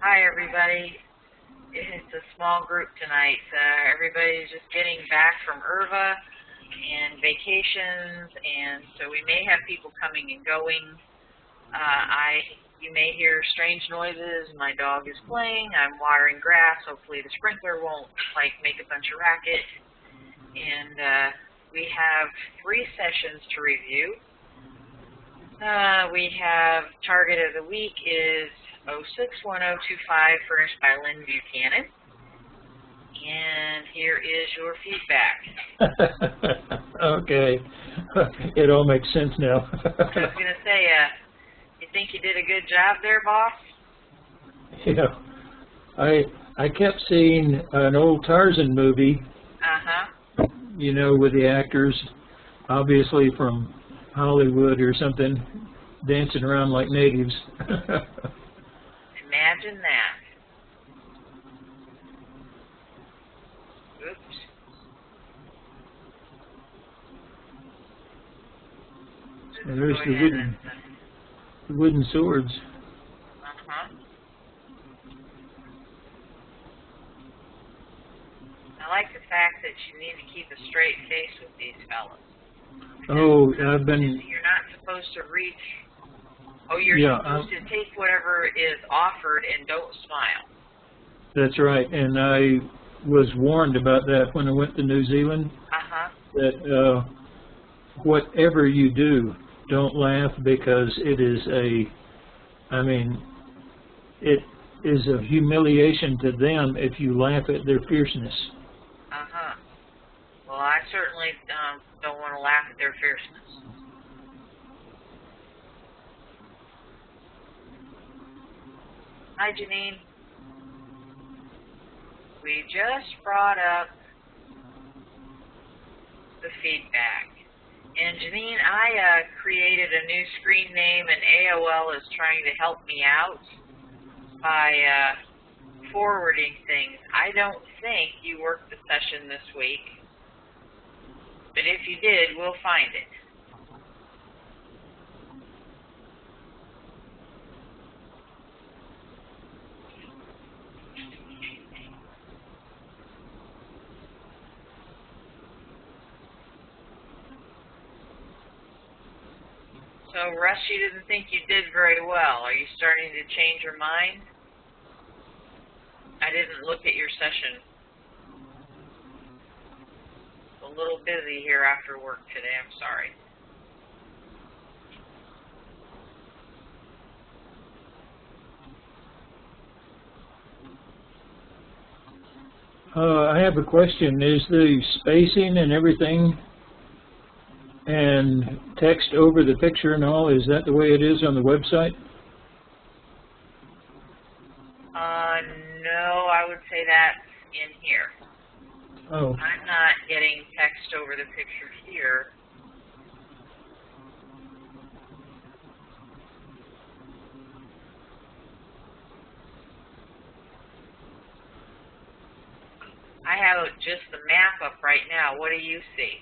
Hi, everybody. It's a small group tonight. Everybody's just getting back from IRVA and vacations, and so we may have people coming and going. You may hear strange noises. My dog is playing. I'm watering grass. Hopefully the sprinkler won't make a bunch of racket. And we have 3 sessions to review. We have target of the week is 061025, furnished by Lynn Buchanan. And here is your feedback. Okay. It all makes sense now. I was going to say, you think you did a good job there, boss? Yeah. I kept seeing an old Tarzan movie, you know, with the actors, obviously from Hollywood or something, dancing around like natives. Imagine that. Oops. And there's the wooden swords. I like the fact that you need to keep a straight face with these fellas. Oh, I've been... You're not supposed to reach... Oh, you're supposed to take whatever is offered and don't smile. That's right, and I was warned about that when I went to New Zealand, that whatever you do, don't laugh, because it is it is a humiliation to them if you laugh at their fierceness. Well, I certainly don't want to laugh at their fierceness. Hi, Janine. We just brought up the feedback. And Janine, I created a new screen name, and AOL is trying to help me out by forwarding things. I don't think you worked the session this week, but if you did, we'll find it. So, Russ, you didn't think you did very well. Are you starting to change your mind? I didn't look at your session. A little busy here after work today. I'm sorry. I have a question. Is the spacing and everything and text over the picture and all, is that the way it is on the website? No, I would say that's in here. Oh. I'm not getting text over the picture here. I have just the map up right now. What do you see?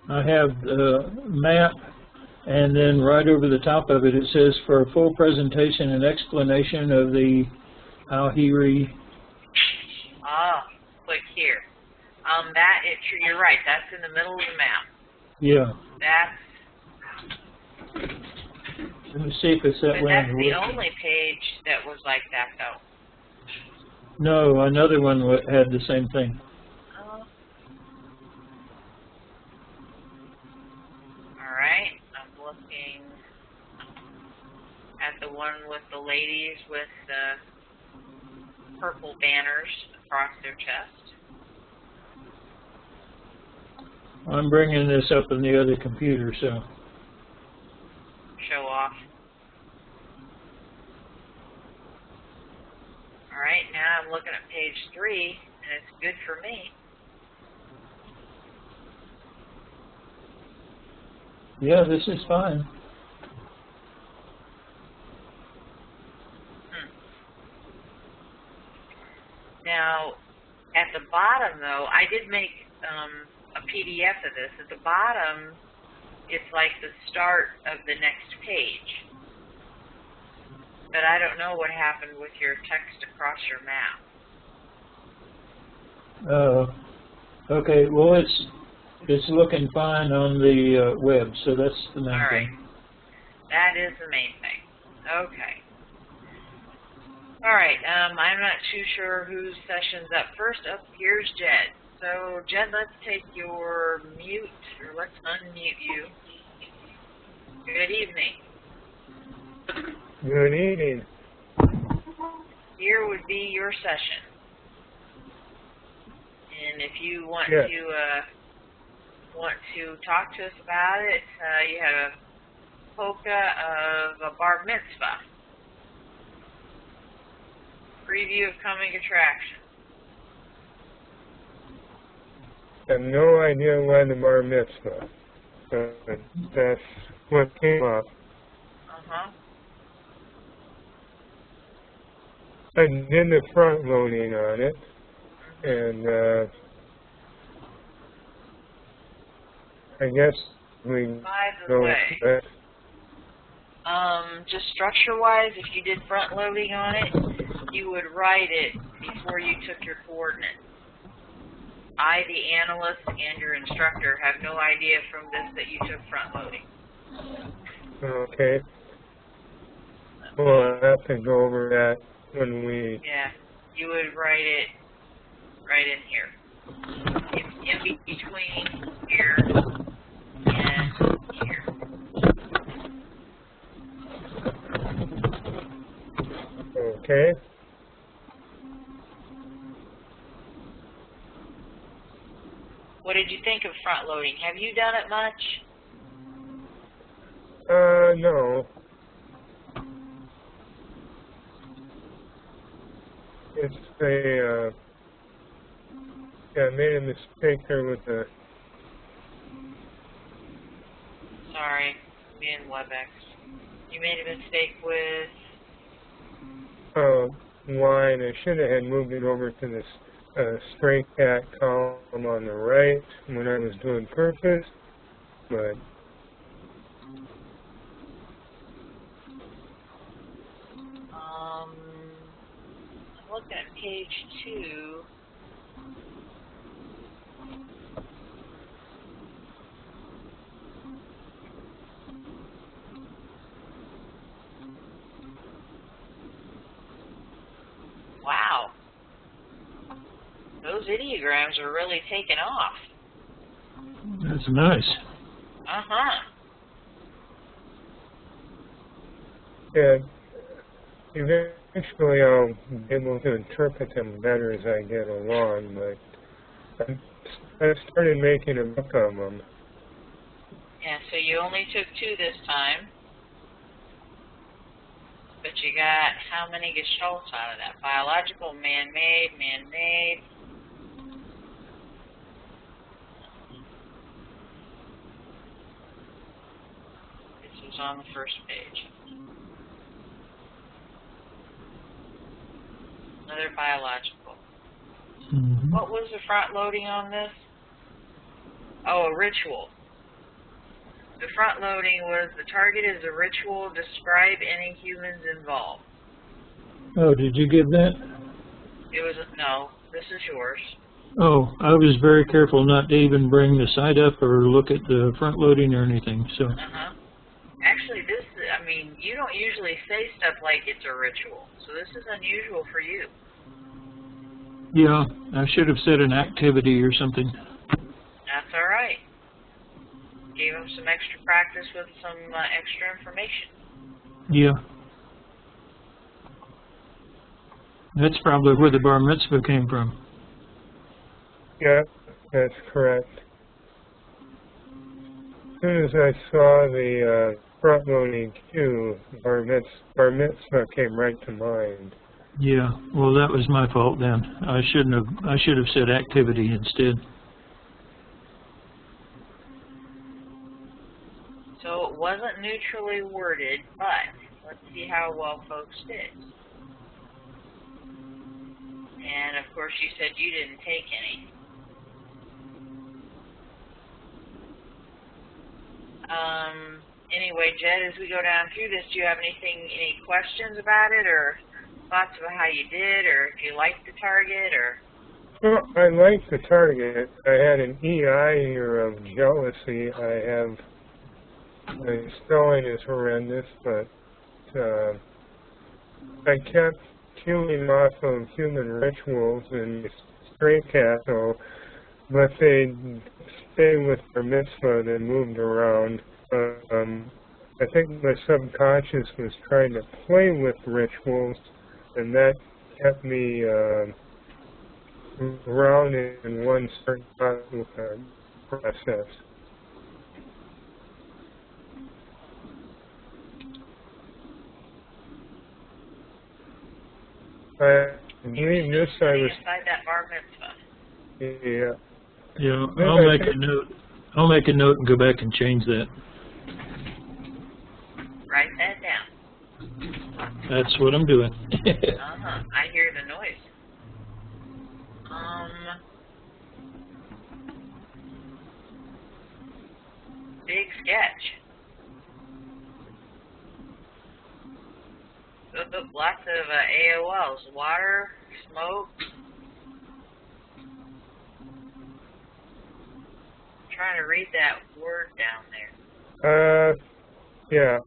I have the map, and then right over the top of it, it says, for a full presentation and explanation of the Ahiri. Click here. You're right. That's in the middle of the map. Yeah. That's. Let me see if it's that way. That's the only page that was like that, though. No, another one had the same thing. All right. I'm looking at the one with the ladies with the purple banners across their chest. I'm bringing this up on the other computer, so. Show off. All right, now I'm looking at page 3, and it's good for me. Yeah, this is fine. Now, at the bottom, though, I did make a PDF of this. At the bottom, it's like the start of the next page. But I don't know what happened with your text across your map. Okay, well, it's looking fine on the web, so that's the main All right. thing. That is the main thing. Okay. All right. I'm not too sure whose session's up first. Up here's Jed. So Jed, let's take your mute, or let's unmute you. Good evening. Good evening. Here would be your session. And if you want Yes. to talk to us about it, you have a polka of a bar mitzvah. Preview of coming attraction. I have no idea why the bar mitzvah, but that's what came up. Uh-huh. I did the front loading on it, and I guess we By the go way, with that. just structure-wise, if you did front loading on it, you would write it before you took your coordinates. I, the analyst, and your instructor have no idea from this that you took front loading. Okay. Well, I'll have to go over that when we... Yeah, you would write it right in here. In between here and here. Okay. What did you think of front loading? Have you done it much? No. It's a, yeah, I made a mistake there with the... Sorry, me and WebEx. You made a mistake with... line. I should have had moved it over to this straight cat column on the right when I was doing purpose, but I'm looking at page 2. Wow. Those ideograms are really taking off. That's nice. Uh-huh. yeah, eventually I'll be able to interpret them better as I get along, but I started making a book of them. Yeah, so you only took 2 this time. But you got how many gestalts out of that? Biological, man-made, man-made. This was on the first page. Another biological. Mm-hmm. What was the front loading on this? Oh, a ritual. The front loading was the target is a ritual. Describe any humans involved. Oh, did you give that? It was no. This is yours. Oh, I was very careful not to even bring the site up or look at the front loading or anything, so. Uh-huh. Actually, I mean, you don't usually say stuff like it's a ritual, so this is unusual for you. Yeah, I should have said an activity or something. That's all right. Gave him some extra practice with some extra information. Yeah. That's probably where the bar mitzvah came from. Yeah, that's correct. As soon as I saw the front loading cue, bar mitzvah came right to mind. Yeah, well, that was my fault then. I should have said activity instead. So it wasn't neutrally worded, but let's see how well folks did. And of course you said you didn't take any. anyway, Jed, as we go down through this, do you have any questions about it, or thoughts about how you did, or if you liked the target, or? Well, I like the target. I had an EI here of jealousy. The spelling is horrendous, but I kept queuing off of human rituals and stray cat, but they stay with their mitzvah. They moved around. I think my subconscious was trying to play with rituals, and that kept me grounded in one certain process. I believe this I was inside that bar mitzvah. Yeah. Yeah, I'll make a note. I'll make a note and go back and change that. Write that down. That's what I'm doing. I hear the noise. Big sketch. Lots of AOLs. Water, smoke. I'm trying to read that word down there. Yeah,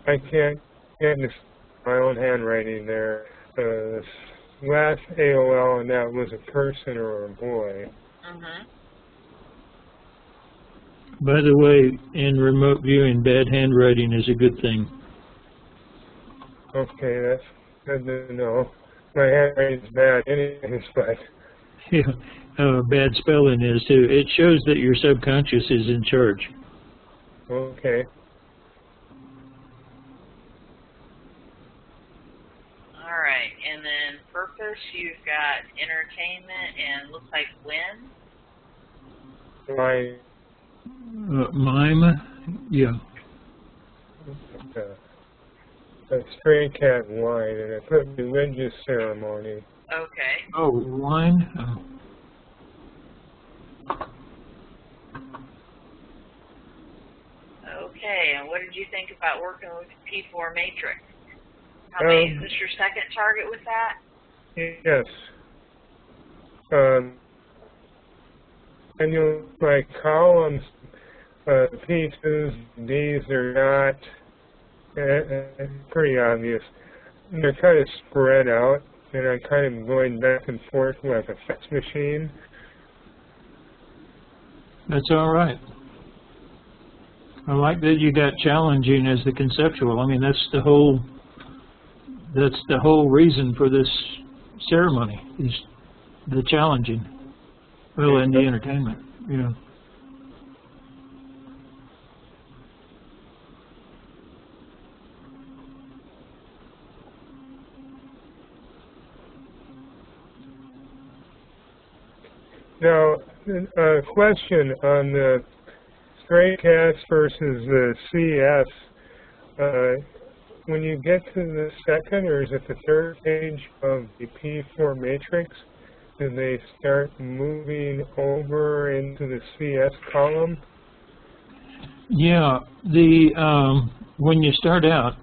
I can't get my own handwriting there. Last AOL, and that was a person or a boy. By the way, in remote viewing, bad handwriting is a good thing. Okay, that's good to know. My handwriting's bad anyways, but... Yeah, bad spelling is too. It shows that your subconscious is in charge. Okay. All right, and then purpose, you've got entertainment and looks like win. Mime, yeah. A stray cat wine, and I put religious ceremony. Okay. Oh, wine? Oh. Okay, and what did you think about working with P4 Matrix? How many, is this your second target with that? Yes. And my columns, P2s, Ds are not pretty obvious. They're kind of spread out, and I'm kind of going back and forth like a fax machine. That's all right. I like that you got challenging as the conceptual. I mean, that's the whole reason for this ceremony, is the challenging. Well, and the entertainment, you know. Now, a question on the stray cats versus the CS. When you get to the second, or is it the third page of the P4 matrix, do they start moving over into the CS column? Yeah, when you start out,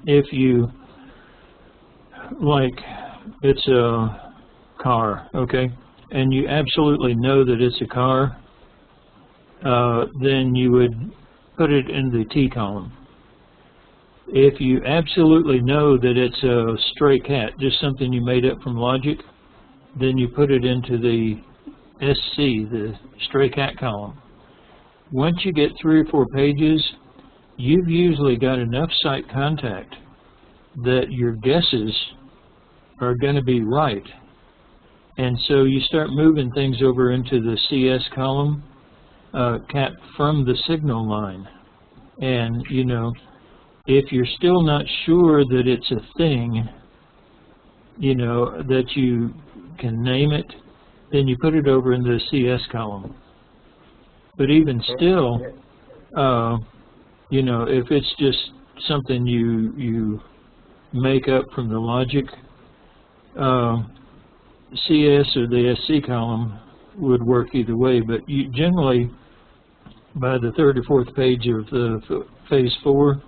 if you, like, it's a car, okay, and you absolutely know that it's a car, then you would put it in the T column. If you absolutely know that it's a stray cat, just something you made up from logic, then you put it into the SC, the stray cat column. Once you get 3 or 4 pages, you've usually got enough site contact that your guesses are going to be right. And so you start moving things over into the CS column, cat from the signal line. And, you know, if you're still not sure that it's a thing, you know, that you can name it, then you put it over in the CS column. But even still, you know, if it's just something you make up from the logic, CS or the SC column would work either way, but you generally, by the third or fourth page of the phase 4,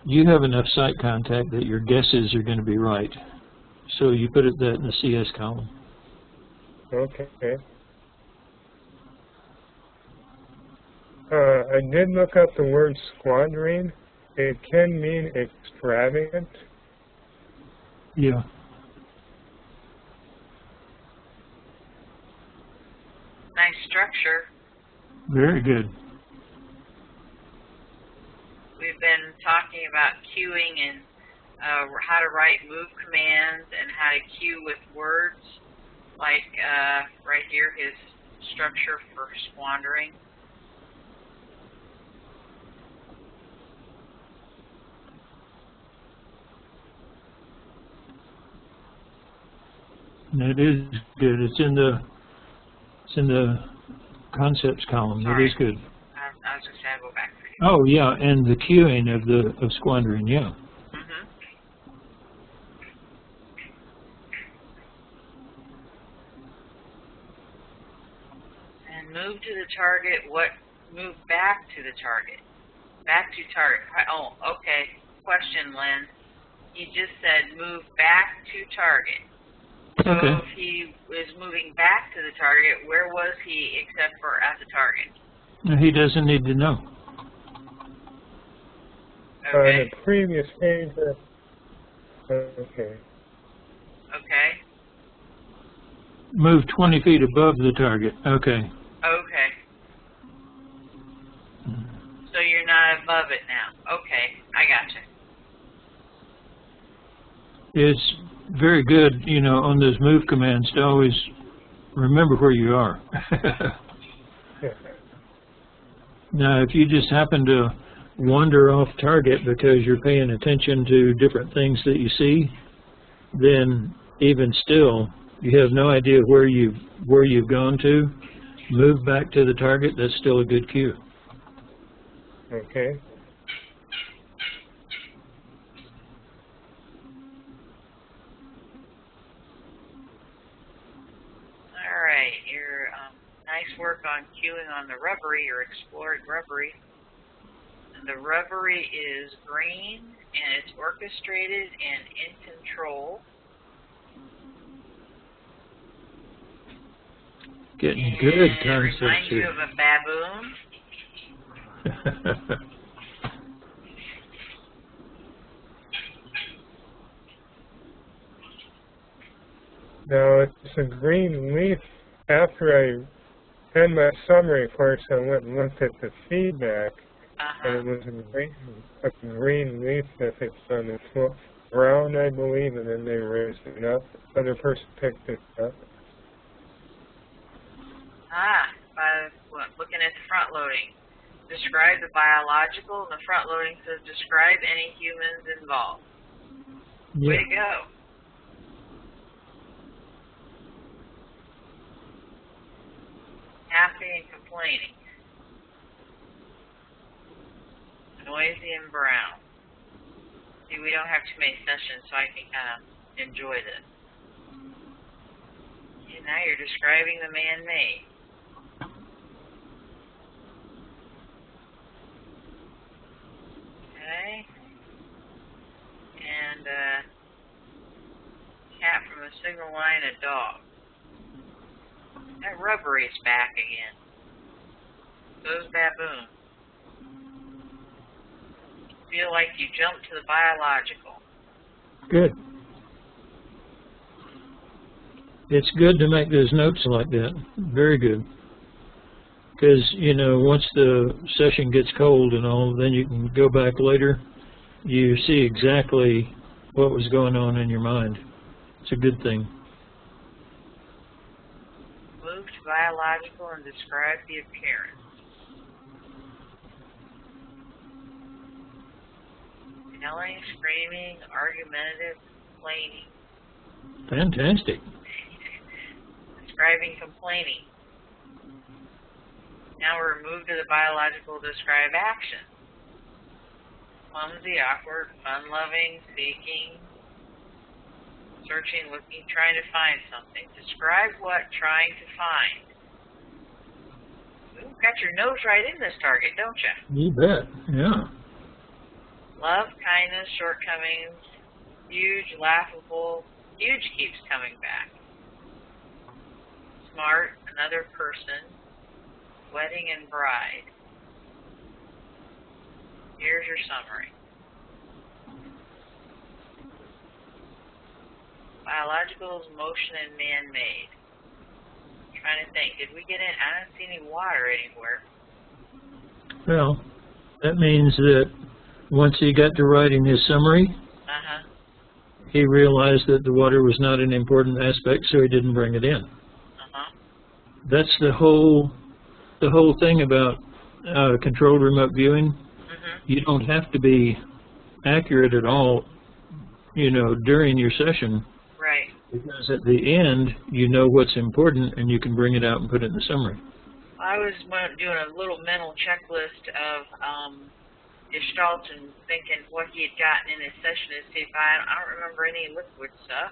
you have enough site contact that your guesses are going to be right. So you put that in the CS column. Okay. I did look up the word squandering. It can mean extravagant. Yeah. Nice structure. Very good. We've been talking about queuing and how to write move commands and how to queue with words, like right here, his structure for squandering. That is good. It's in the concepts column. Sorry. That is good. I was just going to go back for you. Oh yeah, and the queuing of squandering. Yeah. And move to the target. What? Move back to the target. Back to target. Oh, okay. Question, Lynn. He just said move back to target. So Okay. if he was moving back to the target, where was he except for at the target? No, he doesn't need to know. Okay. The previous page. Okay. Okay. Move 20 feet above the target. Okay. Okay. So you're not above it now. Okay. I gotcha. It's very good, you know, on those move commands to always remember where you are. Now, if you just happen to wander off target because you're paying attention to different things that you see, then even still, you have no idea where you've gone to. Move back to the target. That's still a good cue. Okay. All right. Your nice work on queuing on the rubbery. You're exploring rubbery. And the rubbery is green, and it's orchestrated and in control. Getting and good it concepts reminds you here. of a baboon. Now, it's a green leaf. After I had my summary course, I went and looked at the feedback, and it was a green leaf that it's on the ground, I believe, and then they raised it up. Other person picked it up. By looking at the front loading. Describe the biological, and the front loading says describe any humans involved. Yeah. Way to go. Happy and complaining. Noisy and brown. See, we don't have too many sessions, so I can kind of enjoy this. And now you're describing the man-made. Okay. And cat from a single line, a dog. That rubbery's back again. So's baboon. Feel like you jumped to the biological. Good. It's good to make those notes like that. Very good. Because, you know, once the session gets cold and all, then you can go back later. You see exactly what was going on in your mind. It's a good thing. Move to biological and describe the appearance. Yelling, screaming, argumentative, complaining. Fantastic. Describing complaining. Now we're moved to the biological, describe action. Clumsy, awkward, fun-loving, seeking, searching, looking, trying to find something. Describe what trying to find. got your nose right in this target, don't you? You bet, yeah. Love, kindness, shortcomings, huge, laughable, huge keeps coming back. Smart, another person, wedding and bride. Here's your summary. Biologicals, motion, and man-made. Trying to think, did we get in? I don't see any water anywhere. Well, that means that once he got to writing his summary, he realized that the water was not an important aspect, so he didn't bring it in. That's the whole thing about controlled remote viewing. You don't have to be accurate at all, you know, during your session. Right. Because at the end, you know what's important, and you can bring it out and put it in the summary. I was doing a little mental checklist of Gestalt and thinking what he had gotten in his session to see if I don't remember any liquid stuff.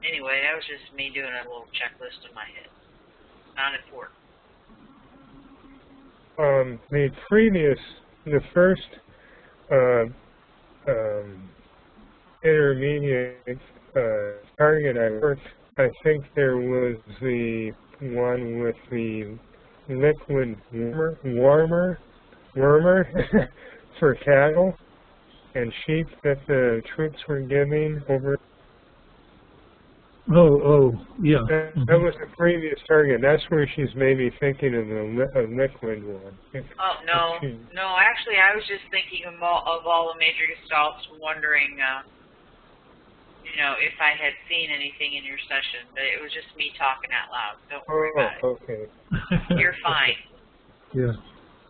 Anyway, that was just me doing a little checklist in my head. Not important. The first intermediate target I worked, I think there was the one with the liquid warmer for cattle and sheep that the troops were giving over. Yeah. That was the previous target. That's where she's maybe thinking of the liquid one. Oh, no. No, actually, I was just thinking of all the major gestalts, wondering, you know, if I had seen anything in your session. But it was just me talking out loud. Don't worry about it. Okay. You're fine. Yeah.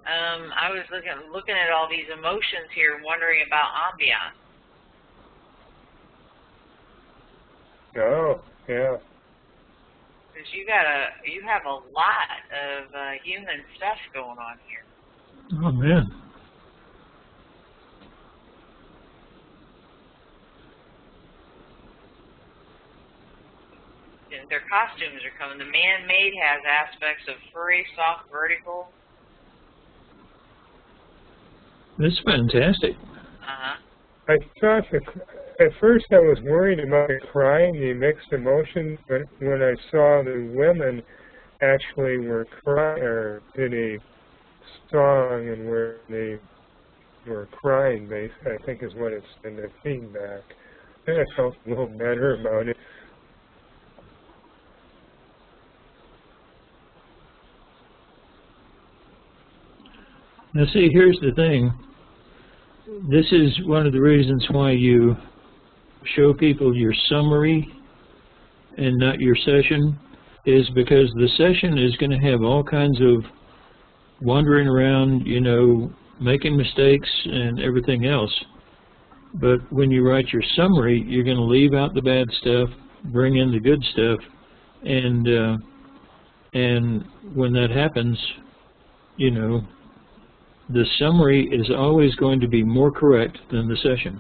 I was looking at all these emotions here and wondering about ambiance. Oh, yeah. Because you have a lot of human stuff going on here. Oh, man. And their costumes are coming. The man-made has aspects of furry, soft, vertical. That's fantastic. I thought at first I was worried about the crying, the mixed emotions, but when I saw the women actually were crying, or did a song and where they were crying, I think is what it's in the feedback. Then I felt a little better about it. Now see, here's the thing. This is one of the reasons why you show people your summary and not your session, is because the session is going to have all kinds of wandering around, you know, making mistakes and everything else. But when you write your summary, you're going to leave out the bad stuff, bring in the good stuff, and when that happens, you know, the summary is always going to be more correct than the session.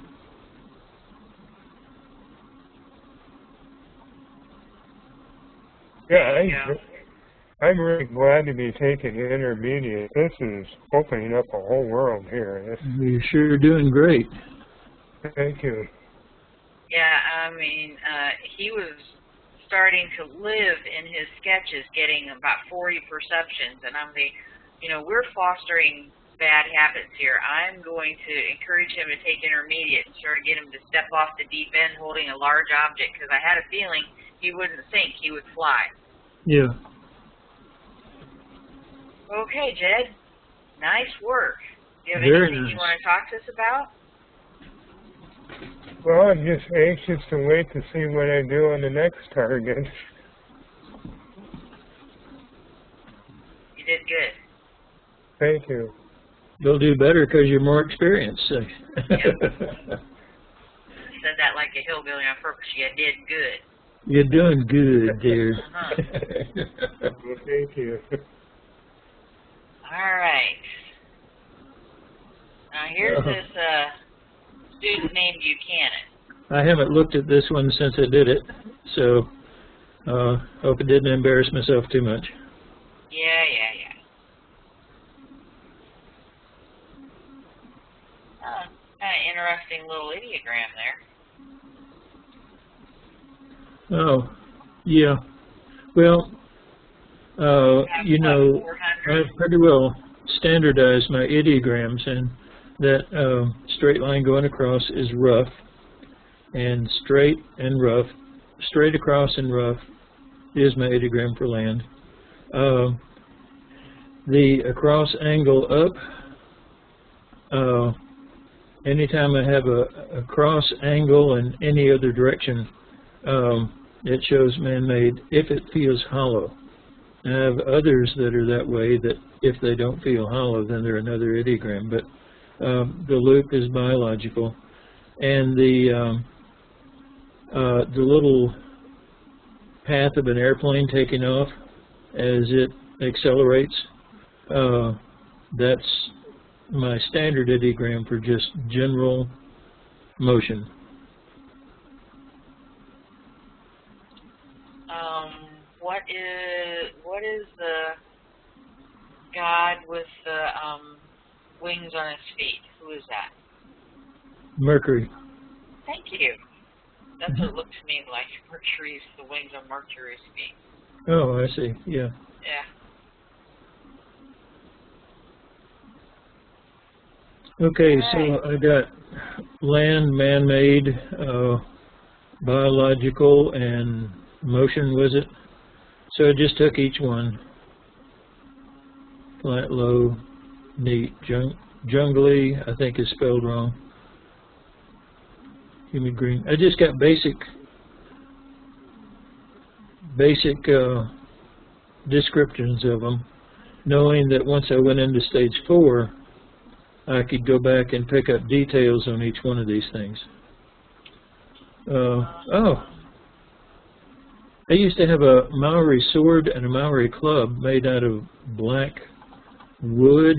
Yeah, I'm really glad to be taking intermediate. This is opening up a whole world here. You're sure doing great. Thank you. Yeah, I mean, he was starting to live in his sketches, getting about 40 perceptions, and I'm the, you know, we're fostering bad habits here. I'm going to encourage him to take intermediate and sort of get him to step off the deep end holding a large object, because I had a feeling he wouldn't sink, he would fly. Yeah. Okay, Jed. Nice work. Do you have anything you want to talk to us about? Well, I'm just anxious to wait to see what I do on the next target. You did good. Thank you. You'll do better because you're more experienced. So. Yep. Said that like a hillbilly on purpose. You did good. You're doing good, dear. Well, thank you. All right. Now here's this student named Buchanan. I haven't looked at this one since I did it, so hope it didn't embarrass myself too much. Yeah. Kind of interesting little ideogram there. Oh, yeah. Well, you know, I've pretty well standardized my ideograms, and that straight line going across is rough, and straight and rough, straight across and rough is my ideogram for land. The across angle up, anytime I have a cross angle in any other direction, it shows man-made if it feels hollow. And I have others that are that way, that if they don't feel hollow, then they're another ideogram. But the loop is biological. And the little path of an airplane taking off as it accelerates, that's my standard ideogram for just general motion. What is the god with the wings on his feet? Who is that? Mercury. Thank you. That's what it looked to me like. Mercury's, the wings on Mercury's feet. Oh, I see. Yeah. Yeah. Okay, so I got land, man-made, biological, and motion, was it? So I just took each one. Flat, low, neat, jungly, I think is spelled wrong. Humid green. I just got basic descriptions of them, knowing that once I went into stage 4, I could go back and pick up details on each one of these things. Oh, I used to have a Maori sword and a Maori club made out of black wood,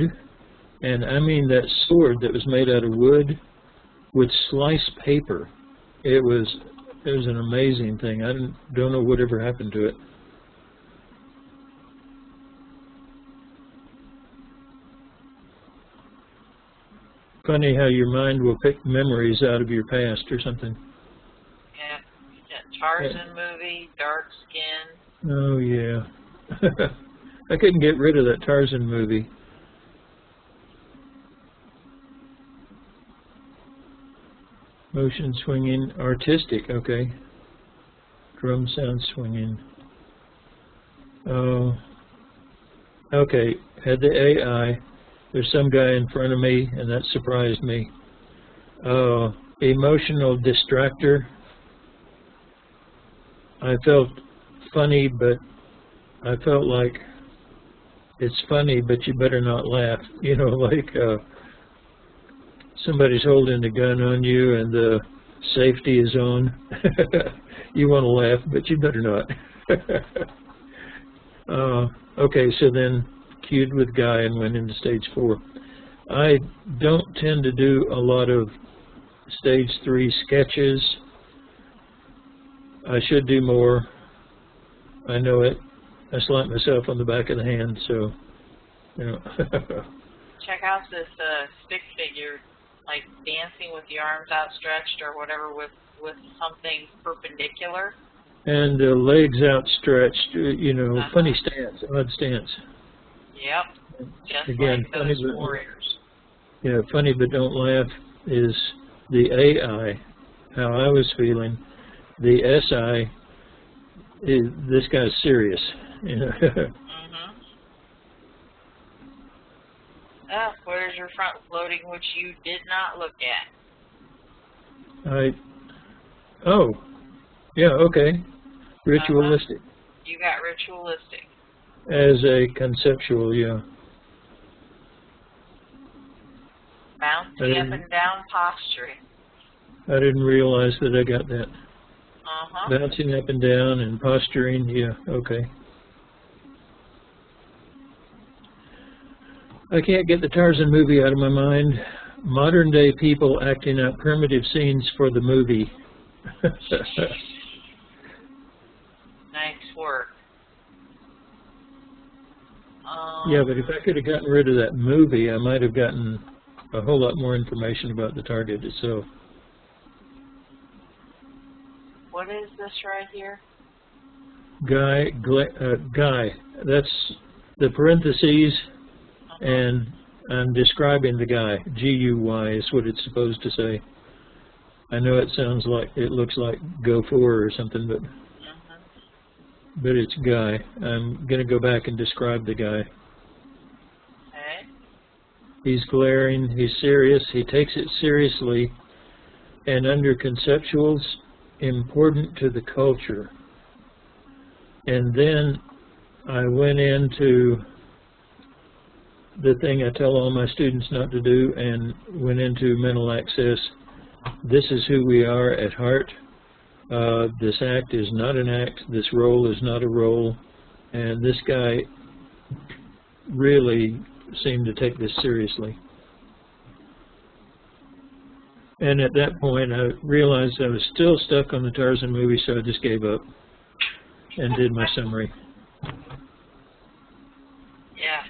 and I mean that sword that was made out of wood with sliced paper. It was an amazing thing. I don't know whatever happened to it. Funny how your mind will pick memories out of your past or something. Yeah. Tarzan movie, dark skin. Oh, yeah. I couldn't get rid of that Tarzan movie. Motion swinging, artistic, okay. Drum sound swinging. Oh, okay. Had the AI. There's some guy in front of me, and that surprised me. Emotional distractor. I felt funny, but I felt like it's funny, but you better not laugh. You know, like somebody's holding a gun on you and the safety is on. You want to laugh, but you better not. Okay, so then cued with Guy and went into stage 4. I don't tend to do a lot of stage 3 sketches. I should do more. I know it. I slapped myself on the back of the hand, so, you know. Check out this stick figure, like dancing with the arms outstretched or whatever with something perpendicular. And the legs outstretched, you know, funny stance, odd stance. Yep. Just again, like those warriors. Yeah, funny but don't laugh is the AI, how I was feeling. The SI is, this guy's serious. You know. Where's your front loading, which you did not look at? Oh, yeah, okay. Ritualistic. You got ritualistic. As a conceptual, yeah. Bouncing up and down posturing. I didn't realize that I got that. Bouncing up and down and posturing, yeah, okay. I can't get the Tarzan movie out of my mind. Modern day people acting out primitive scenes for the movie. Nice work. Yeah, but if I could have gotten rid of that movie, I might have gotten a whole lot more information about the target itself. What is this right here? Guy. That's the parentheses, and I'm describing the guy. G-U-Y is what it's supposed to say. I know it sounds like, it looks like go for or something, but it's guy. I'm going to go back and describe the guy. Okay. He's glaring, he's serious, he takes it seriously, and under conceptuals, important to the culture. And then I went into the thing I tell all my students not to do, and went into mental access. This is who we are at heart. This act is not an act. This role is not a role. And this guy really seemed to take this seriously. And at that point, I realized I was still stuck on the Tarzan movie, so I just gave up and did my summary. Yeah.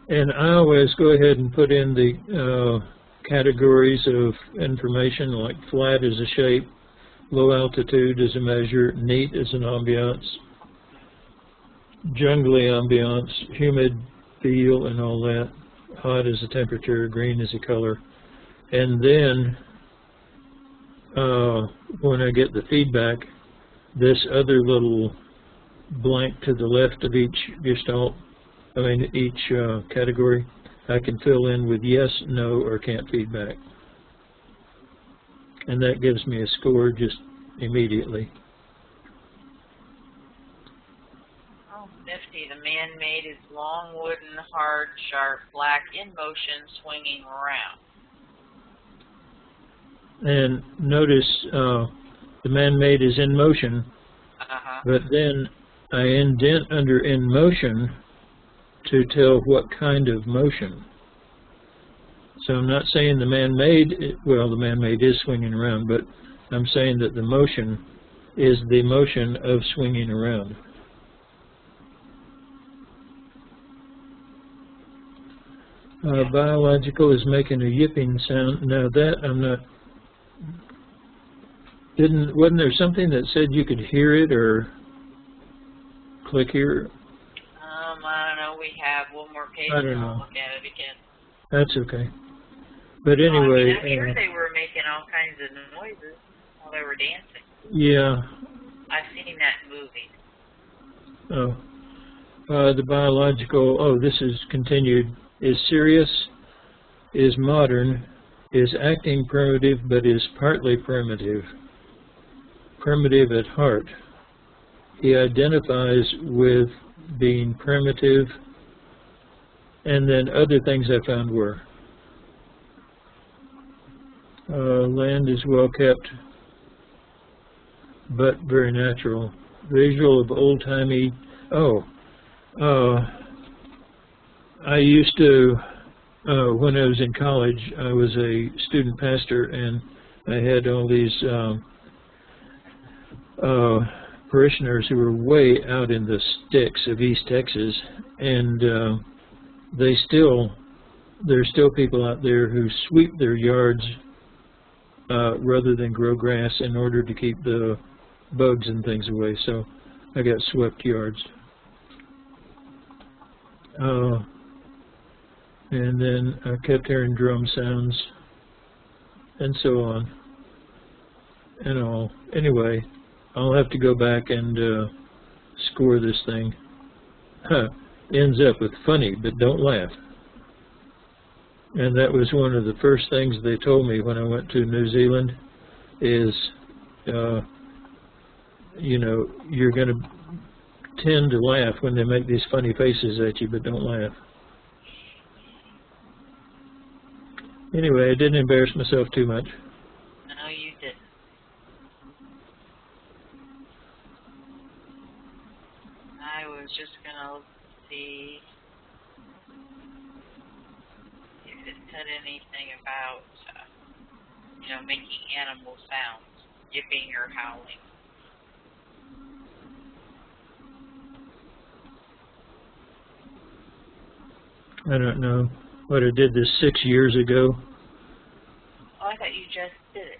And I always go ahead and put in the categories of information, like flat as a shape, low altitude as a measure, neat as an ambiance, jungly ambiance, humid feel and all that, hot as a temperature, green as a color. And then when I get the feedback, this other little blank to the left of each gestalt, each category, I can fill in with yes, no, or can't feedback. And that gives me a score just immediately. Oh, nifty. The man-made is long, wooden, hard, sharp, black, in motion, swinging around. And notice the man-made is in motion, but then I indent under in motion to tell what kind of motion. So I'm not saying the man-made, well, the man-made is swinging around, but I'm saying that the motion is the motion of swinging around. Biological is making a yipping sound. Now that I'm not, wasn't there something that said you could hear it or click here? I don't know. We have one more page. I don't know. I'll look at it again. That's okay. But anyway, I'm sure they were making all kinds of noises while they were dancing. Yeah. I've seen that movie. Oh. The biological, this is continued, is serious, is modern, is acting primitive, but is partly primitive. Primitive at heart. He identifies with being primitive, and then other things I found were land is well kept, but very natural. Visual of old-timey. I used to, when I was in college, I was a student pastor, and I had all these parishioners who were way out in the sticks of East Texas, and there's still people out there who sweep their yards rather than grow grass in order to keep the bugs and things away. So I got swept yards. And then I kept hearing drum sounds and so on and all. Anyway, I'll have to go back and score this thing. Ends up with funny, but don't laugh. And that was one of the first things they told me when I went to New Zealand is, you know, you're going to tend to laugh when they make these funny faces at you, but don't laugh. Anyway, I didn't embarrass myself too much. No, you didn't. I was just going to see if it said anything about, you know, making animal sounds, yipping or howling. I don't know what I did this 6 years ago. Oh, I thought you just did it.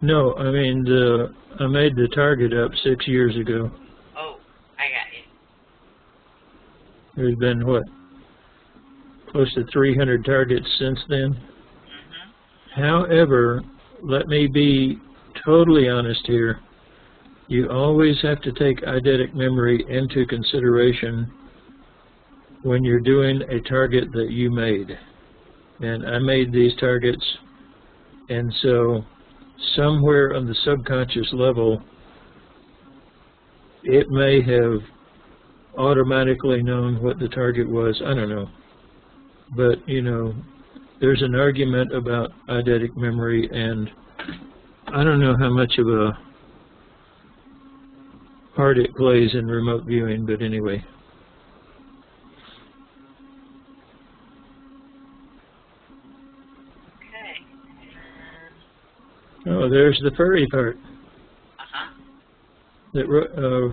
No, I mean, I made the target up 6 years ago. Oh, I got you. There's been, what, close to 300 targets since then. However, let me be totally honest here. You always have to take eidetic memory into consideration when you're doing a target that you made. And I made these targets, and so somewhere on the subconscious level, it may have automatically known what the target was. I don't know. But, you know, there's an argument about eidetic memory, and I don't know how much of a part it plays in remote viewing, but anyway. Okay. Oh, there's the furry part. That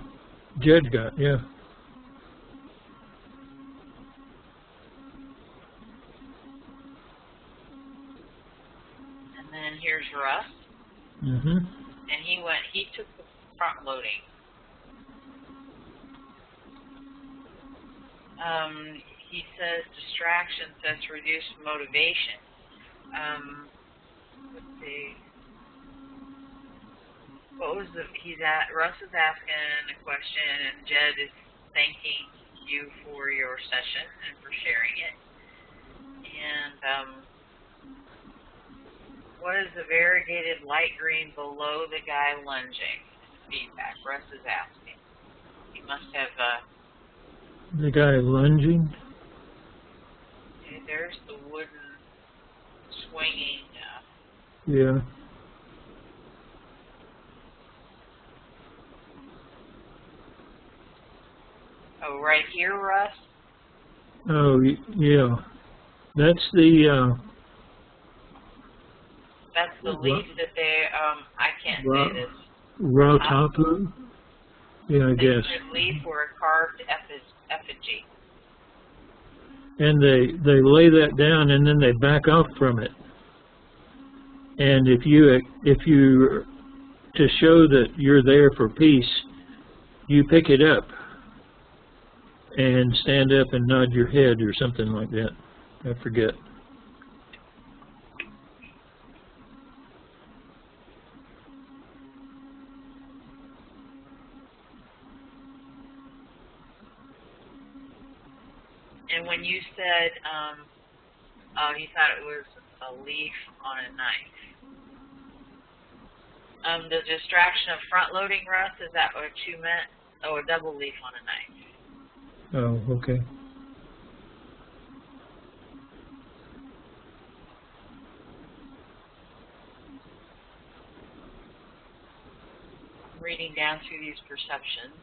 Jed got, yeah. And then here's Russ. Mm-hmm. And he took the front loading. He says distraction says reduce motivation. Let's see. Russ is asking a question, and Jed is thanking you for your session and for sharing it. And what is the variegated light green below the guy lunging? Feedback. Russ is asking. He must have the guy lunging? Okay, there's the wooden swinging. Yeah. Oh, right here, Russ? Oh, yeah. That's the leaf that they, I can't say this. Rautapu? Yeah, I guess. They leaf or a carved effigy. And they lay that down, and then they back off from it. And if you to show that you're there for peace, you pick it up and stand up and nod your head or something like that. I forget. And when you said, he thought it was a leaf on a knife. The distraction of front loading, Russ, is that what you meant? Oh, a double leaf on a knife. Oh, okay. I'm reading down through these perceptions.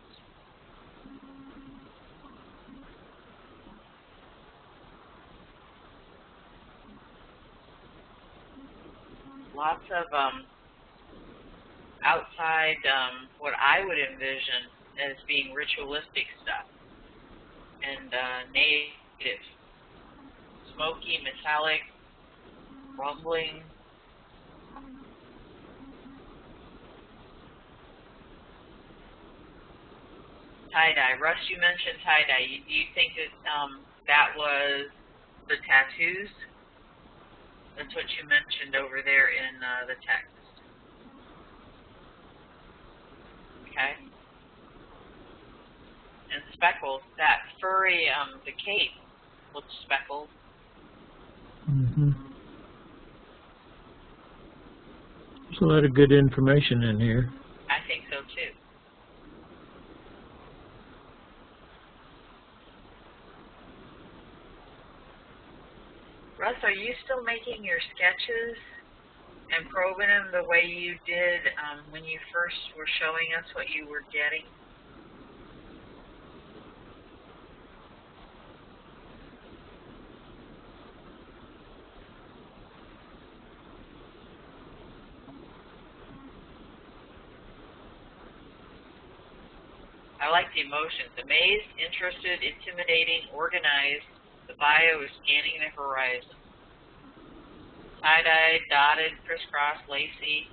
Lots of outside, what I would envision as being ritualistic stuff. And native, smoky, metallic, rumbling. Tie-dye. Russ, you mentioned tie-dye. Do you think that that was the tattoos? That's what you mentioned over there in the text. Okay. And speckles. That furry, the cape looks speckled. Mm-hmm. There's a lot of good information in here. I think so too. Russ, are you still making your sketches and probing them the way you did when you first were showing us what you were getting? I like the emotions. Amazed, interested, intimidating, organized, The bio is scanning the horizon. Tie-dye, dotted, crisscross, lacy.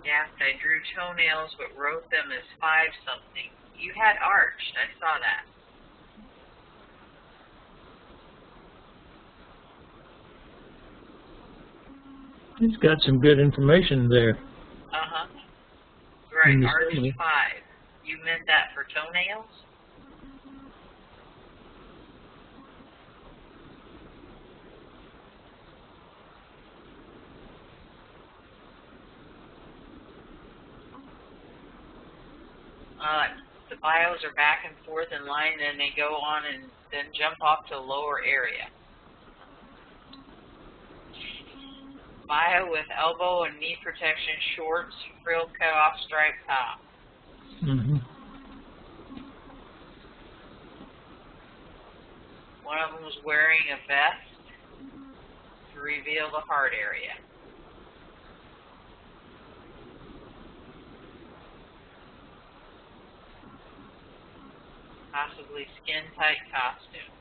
Yeah, I drew toenails but wrote them as 5-something. You had arched, I saw that. He's got some good information there. Uh-huh. Right, arched 5. You meant that for toenails? The bios are back and forth in line, then they go on and then jump off to a lower area. Bio with elbow and knee protection shorts, frilled cut-off striped top. Mm-hmm. One of them was wearing a vest to reveal the heart area. Possibly skin-tight costume.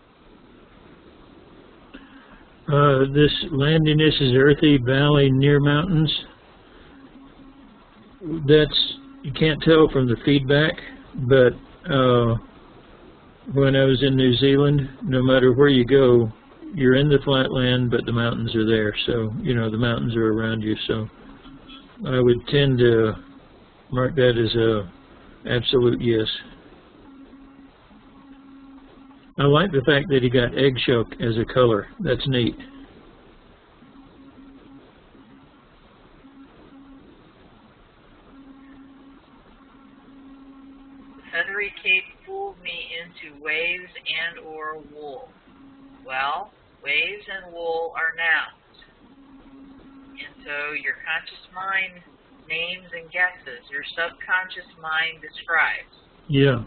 This landiness is earthy, valley, near mountains. You can't tell from the feedback, but when I was in New Zealand, no matter where you go, you're in the flatland, but the mountains are there. So, you know, the mountains are around you. So I would tend to mark that as a absolute yes. I like the fact that he got eggshell as a color. That's neat. The feathery cape fooled me into waves and or wool. Well, waves and wool are nouns. And so your conscious mind names and guesses. Your subconscious mind describes. Yeah.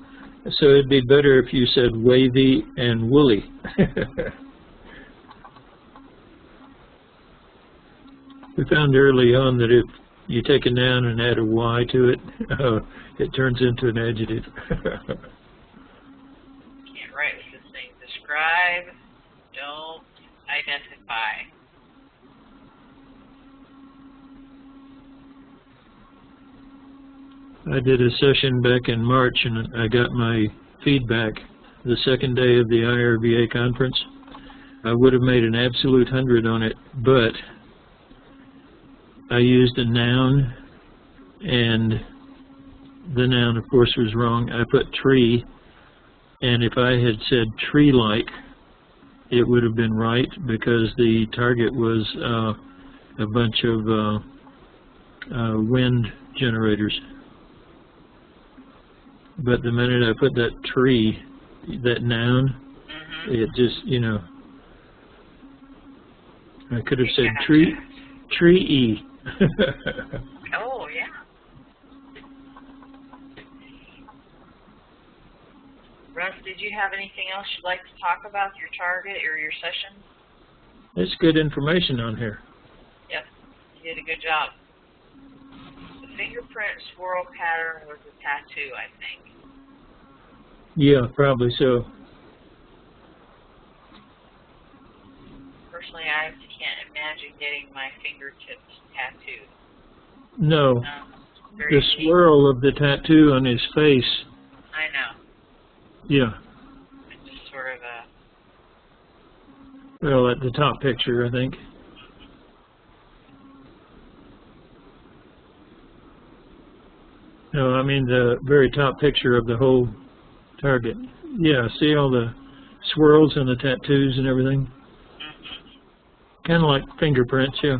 So it'd be better if you said wavy and woolly. We found early on that if you take a noun and add a Y to it, it turns into an adjective. Can't write with this thing. Describe, don't identify. I did a session back in March, and I got my feedback the second day of the IRBA conference. I would have made an absolute 100 on it, but I used a noun, and the noun, of course, was wrong. I put tree, and if I had said tree-like, it would have been right, because the target was a bunch of wind generators. But the minute I put that tree, that noun, it just, you know, I could have said tree-y. Oh, yeah. Russ, did you have anything else you'd like to talk about, your target or your session? There's good information on here. Yep, you did a good job. The fingerprint swirl pattern was a tattoo, I think. Yeah, probably so. Personally, I can't imagine getting my fingertips tattooed. No, the swirl of the tattoo on his face. I know. Yeah. It's just sort of a... Well, at the top picture, I think. No, I mean the very top picture of the whole target. Yeah, see all the swirls and the tattoos and everything? Kind of like fingerprints, yeah.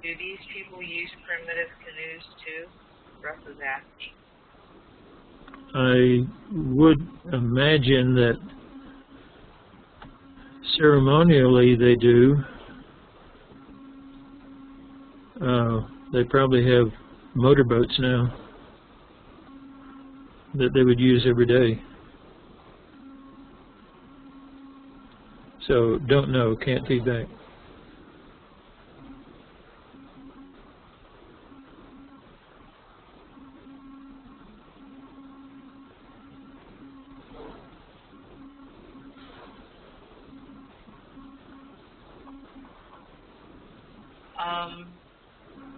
Do these people use primitive canoes too? Russ is asking. I would imagine that ceremonially they do. They probably have motorboats now that they would use every day. So don't know, can't feedback.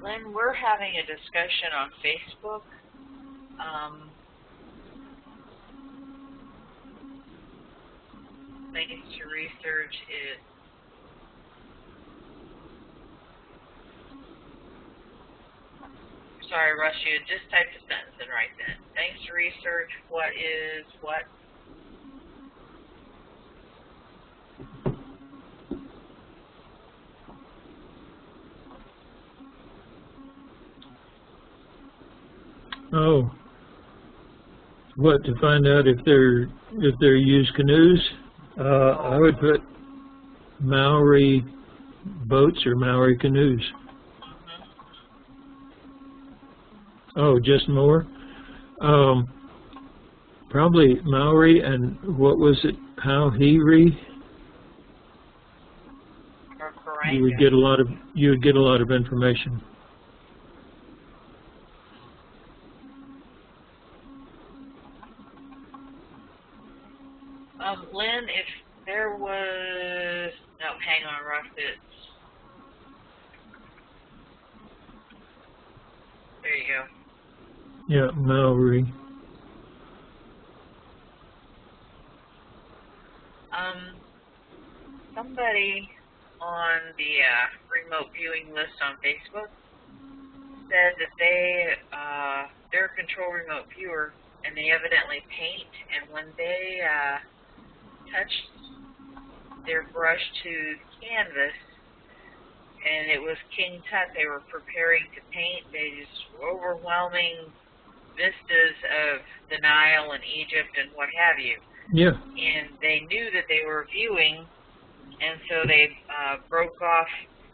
Lynn, we're having a discussion on Facebook. Thanks to research, sorry, Russ, you had just typed a sentence in right then. Thanks to research, what is what? Oh, what, to find out if they're used canoes? I would put Maori boats or Maori canoes. Oh, just more? Probably Maori, and what was it, Pauhiri? You would get a lot of information. Lynn, if there was, no, hang on, Russ, there you go. Yeah, Maori. Somebody on the remote viewing list on Facebook said that they're a control remote viewer, and they evidently paint, and when they touched their brush to canvas, and it was King Tut they were preparing to paint, they just overwhelming vistas of the Nile and Egypt and what have you. Yeah. And they knew that they were viewing, and so they broke off.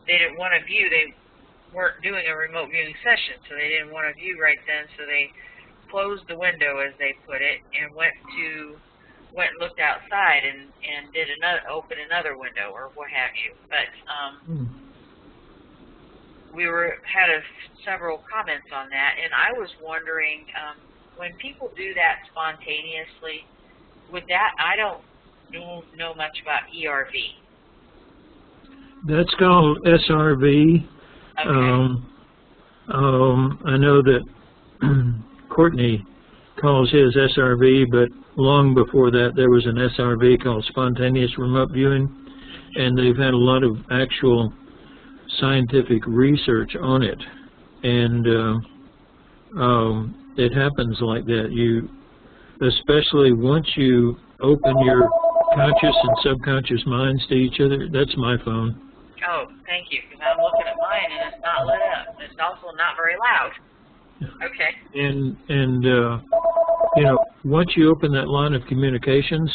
They didn't want to view. They weren't doing a remote viewing session, so they didn't want to view right then, so they closed the window, as they put it, and went and looked outside and did open another window or what have you. But we had several comments on that, and I was wondering, when people do that spontaneously, with that, I don't know much about ERV. That's called SRV. Okay. I know that Courtney calls his SRV, but long before that there was an SRV called spontaneous remote viewing, and they've had a lot of actual scientific research on it, and it happens like that. Especially once you open your conscious and subconscious minds to each other. That's my phone. Oh, thank you, because I'm looking at mine and it's not lit up. It's also not very loud. Okay. And you know, once you open that line of communications,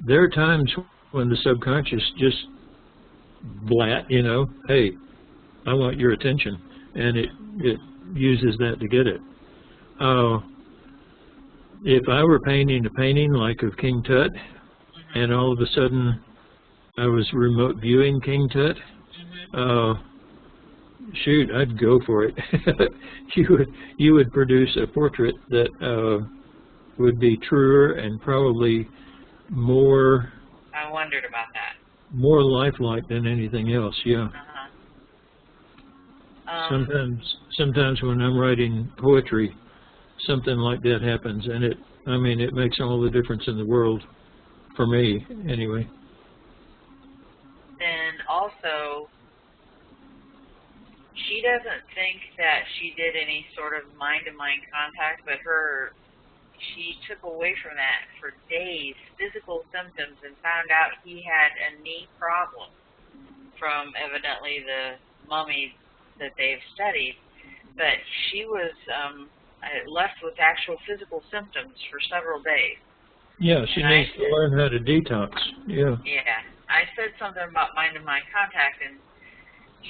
there are times when the subconscious just blat, you know, hey, I want your attention, and it uses that to get it. If I were painting a painting like of King Tut, and all of a sudden I was remote viewing King Tut, shoot, I'd go for it. you would produce a portrait that would be truer and probably more. I wondered about that. More lifelike than anything else. Yeah. Sometimes when I'm writing poetry, something like that happens, and it makes all the difference in the world for me, anyway. Then also, she doesn't think that she did any sort of mind-to-mind contact, but she took away from that for days, physical symptoms, and found out he had a knee problem from evidently the mummy that they've studied. But she was left with actual physical symptoms for several days. Yeah, she needs to learn how to detox. Yeah. Yeah. I said something about mind-to-mind contact, and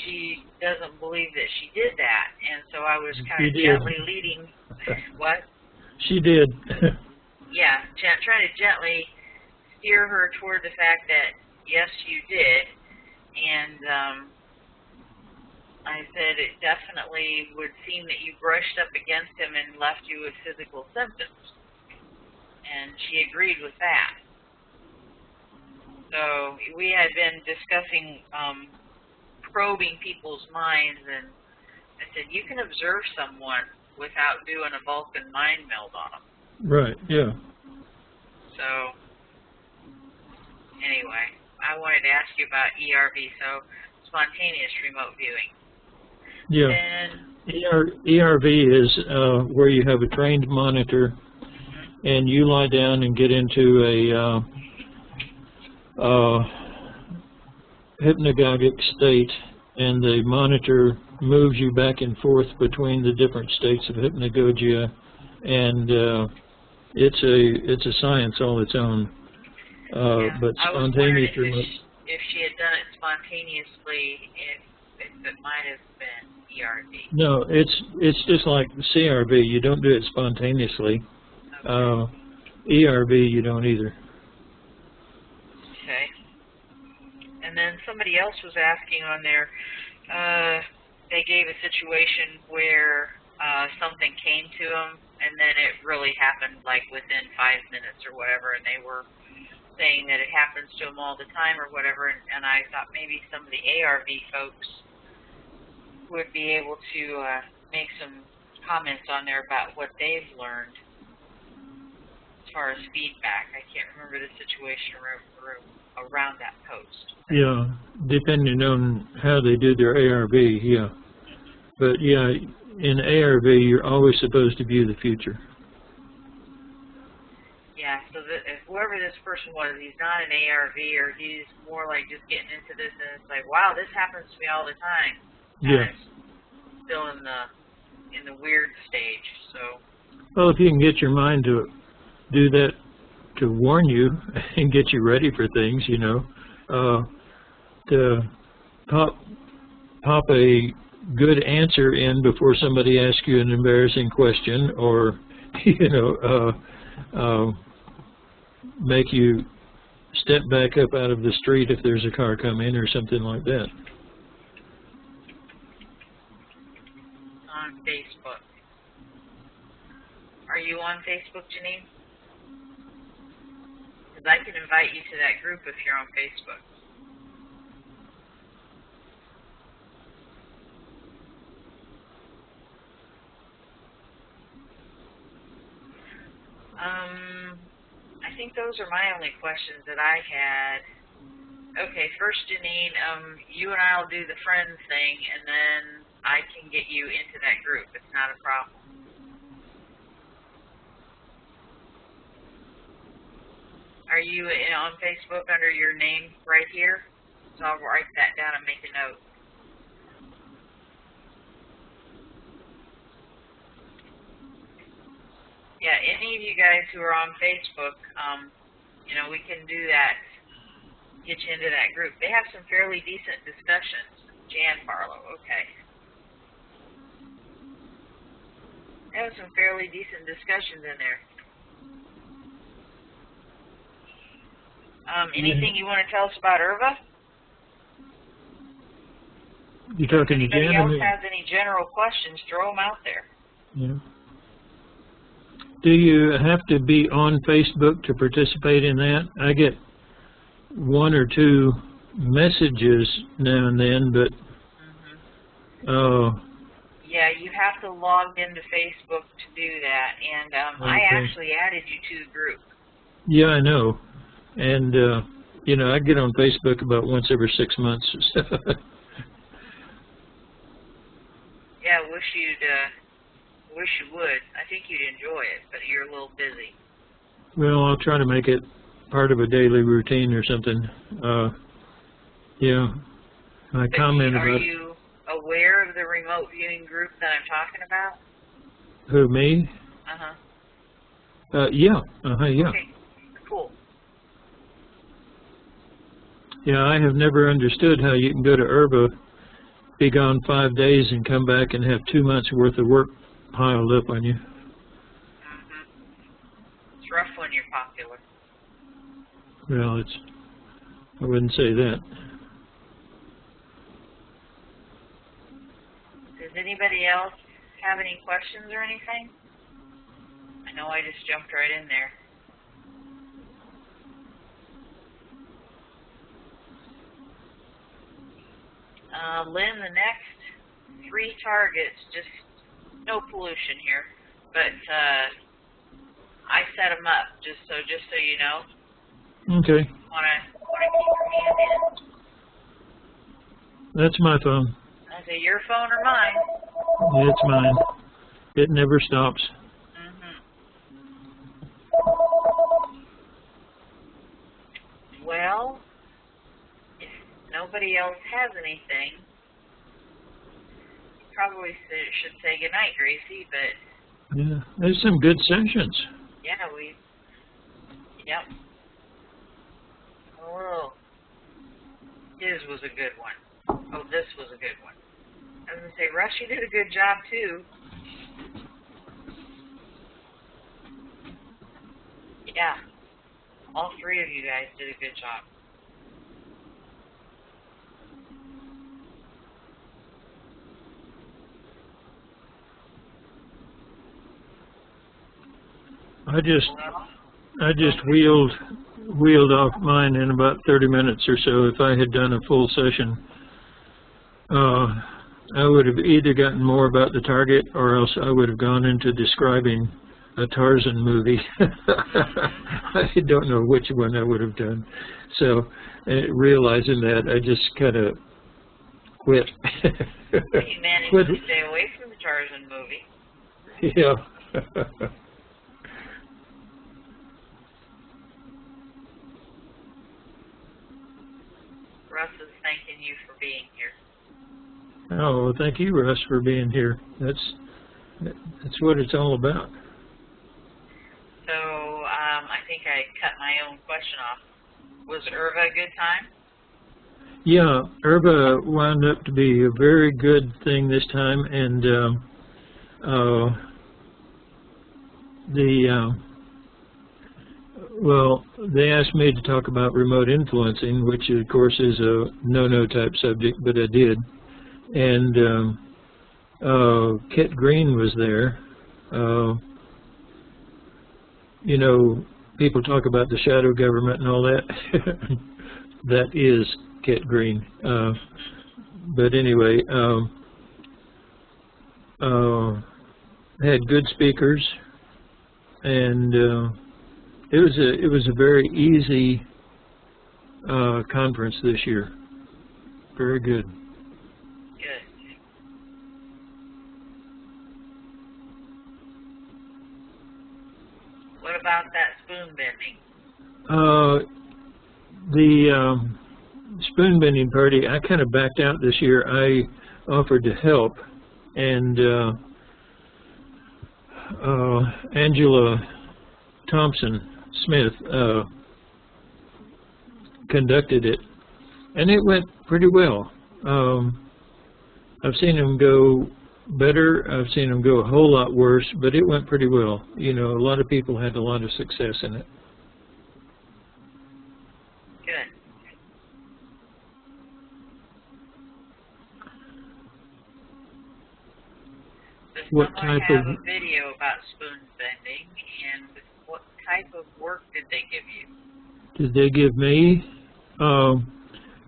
she doesn't believe that she did that. And so I was kind of gently leading. What? She did. Yeah, trying to gently steer her toward the fact that, yes, you did. And I said it definitely would seem that you brushed up against him and left you with physical symptoms. And she agreed with that. So we had been discussing probing people's minds, and I said, you can observe someone without doing a Vulcan mind meld on them. Right, yeah. So, anyway, I wanted to ask you about ERV, so spontaneous remote viewing. Yeah. ERV is where you have a trained monitor, and you lie down and get into a hypnagogic state, and the monitor moves you back and forth between the different states of hypnagogia, and it's a science all its own. Yeah, but spontaneous remote. If she had done it spontaneously, if it might have been ERV. No, it's just like CRV. You don't do it spontaneously. Okay. ERV, you don't either. Okay. And then somebody else was asking on there, they gave a situation where something came to them, and then it really happened like within 5 minutes or whatever, and they were saying that it happens to them all the time or whatever, and I thought maybe some of the ARV folks would be able to make some comments on there about what they've learned as far as feedback. I can't remember the situation around that post. Yeah, depending on how they do their ARV, yeah. But yeah, in ARV, you're always supposed to view the future. Yeah, so if whoever this person was, he's not an ARV, or he's more like just getting into this, and it's like, wow, this happens to me all the time. Yeah. Still in the weird stage. So. Well, if you can get your mind to do that, to warn you and get you ready for things, you know, to pop a good answer in before somebody asks you an embarrassing question, or you know, make you step back up out of the street if there's a car coming or something like that. On Facebook. Are you on Facebook, Janine? Because I can invite you to that group if you're on Facebook. I think those are my only questions that I had. Okay, first, Janine, you and I will do the friends thing, and then I can get you into that group. It's not a problem. Are you on Facebook under your name right here? So I'll write that down and make a note. Yeah, any of you guys who are on Facebook, you know, we can do that, get you into that group. They have some fairly decent discussions. Jan Barlow, okay. They have some fairly decent discussions in there. Anything you want to tell us about IRVA? You talking to Jan? If anybody else has any general questions, throw them out there. Yeah. Do you have to be on Facebook to participate in that? I get 1 or 2 messages now and then, but yeah, you have to log into Facebook to do that, and okay. I actually added you to the group. Yeah, I know, and you know, I get on Facebook about once every 6 months. Yeah, wish you would. I think you'd enjoy it, but you're a little busy. Well, I'll try to make it part of a daily routine or something. Yeah, I comment about. Are you aware of the remote viewing group that I'm talking about? Who, me? Yeah. Yeah. Okay, cool. Yeah, I have never understood how you can go to IRVA, be gone 5 days, and come back and have 2 months worth of work piled up on you. It's rough when you're popular. Well, I wouldn't say that. Does anybody else have any questions or anything? I know I just jumped right in there. Lynn, the next 3 targets, just no pollution here, but I set them up just so you know. Okay. Want to keep your hand in? That's my phone. Is it your phone or mine? It's mine. It never stops. Well, if nobody else has anything, probably should say goodnight, Gracie, but... Yeah, there's some good sessions. Yeah, yep. Oh, his was a good one. Oh, this was a good one. I was going to say, Russ, you did a good job, too. Yeah, all 3 of you guys did a good job. I just wheeled off mine in about 30 minutes or so. If I had done a full session, I would have either gotten more about the target or else I would have gone into describing a Tarzan movie. I don't know which one I would have done. So realizing that, I just kind of quit. You managed to stay away from the Tarzan movie. Yeah. Russ is thanking you for being here. Oh, well, thank you, Russ, for being here. That's what it's all about. So I think I cut my own question off. Was Irva a good time? Yeah, Irva wound up to be a very good thing this time, and well, they asked me to talk about remote influencing, which of course is a no-no type subject, but I did. And Kit Green was there. You know, people talk about the shadow government and all that. That is Kit Green. But anyway, had good speakers, and it was a very easy conference this year. Very good. Good. What about that spoon bending? The spoon bending party, I kind of backed out this year. I offered to help, and Angela Thompson-Smith conducted it, and it went pretty well. I've seen them go better. I've seen them go a whole lot worse, but it went pretty well. You know, a lot of people had a lot of success in it. Good. What type I have a video about spoon bending, and what type of work did they give you? Did they give me?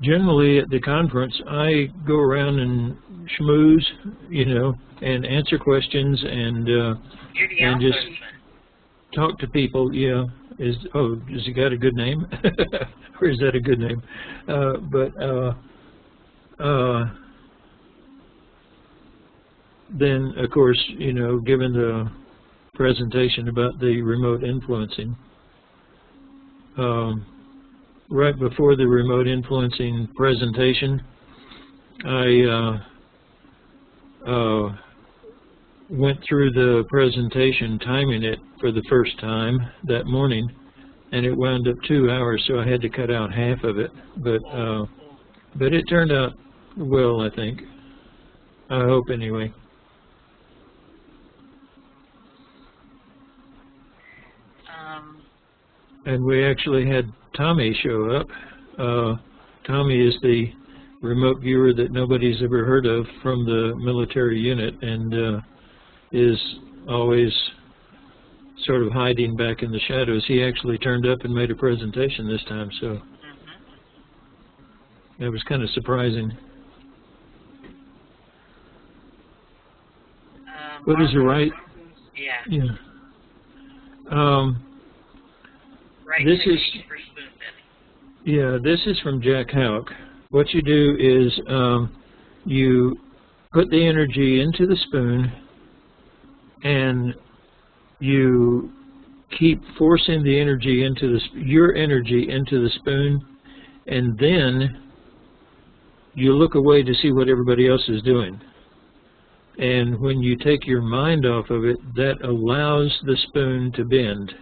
Generally at the conference, I go around and schmooze, you know, and answer questions and just talk to people. Yeah, has he got a good name? Or is that a good name? Then, of course, you know, given the presentation about the remote influencing, right before the remote influencing presentation, I went through the presentation, timing it for the first time that morning, and it wound up 2 hours, so I had to cut out half of it. But it turned out well, I think. I hope, anyway. And we actually had Tommy show up. Tommy is the remote viewer that nobody's ever heard of from the military unit, and is always sort of hiding back in the shadows. He actually turned up and made a presentation this time, so that was kind of surprising. What is it, right? Yeah. Right. This is, yeah, this is from Jack Houck. What you do is you put the energy into the spoon, and you keep forcing the energy into your energy into the spoon, and then you look away to see what everybody else is doing. And when you take your mind off of it, that allows the spoon to bend.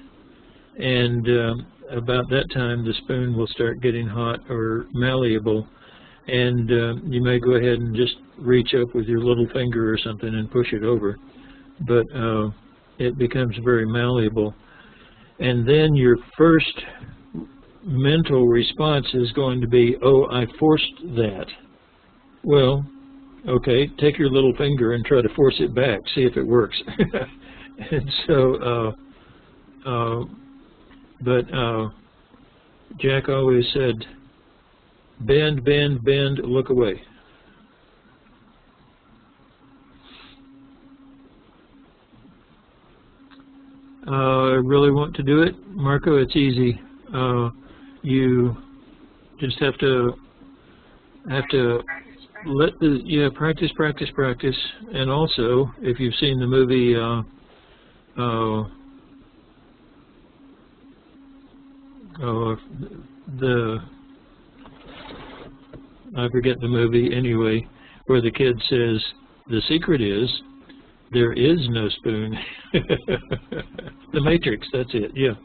And about that time, the spoon will start getting hot or malleable. And you may go ahead and just reach up with your little finger or something and push it over. But it becomes very malleable. And then your first mental response is going to be, oh, I forced that. Well, okay, take your little finger and try to force it back, see if it works. And so, Jack always said, bend, bend, bend, look away. I really want to do it, Marco. It's easy. You just have to let the practice, and also if you've seen the movie I forget the movie anyway, where the kid says the secret is there is no spoon. The Matrix, that's it, yeah.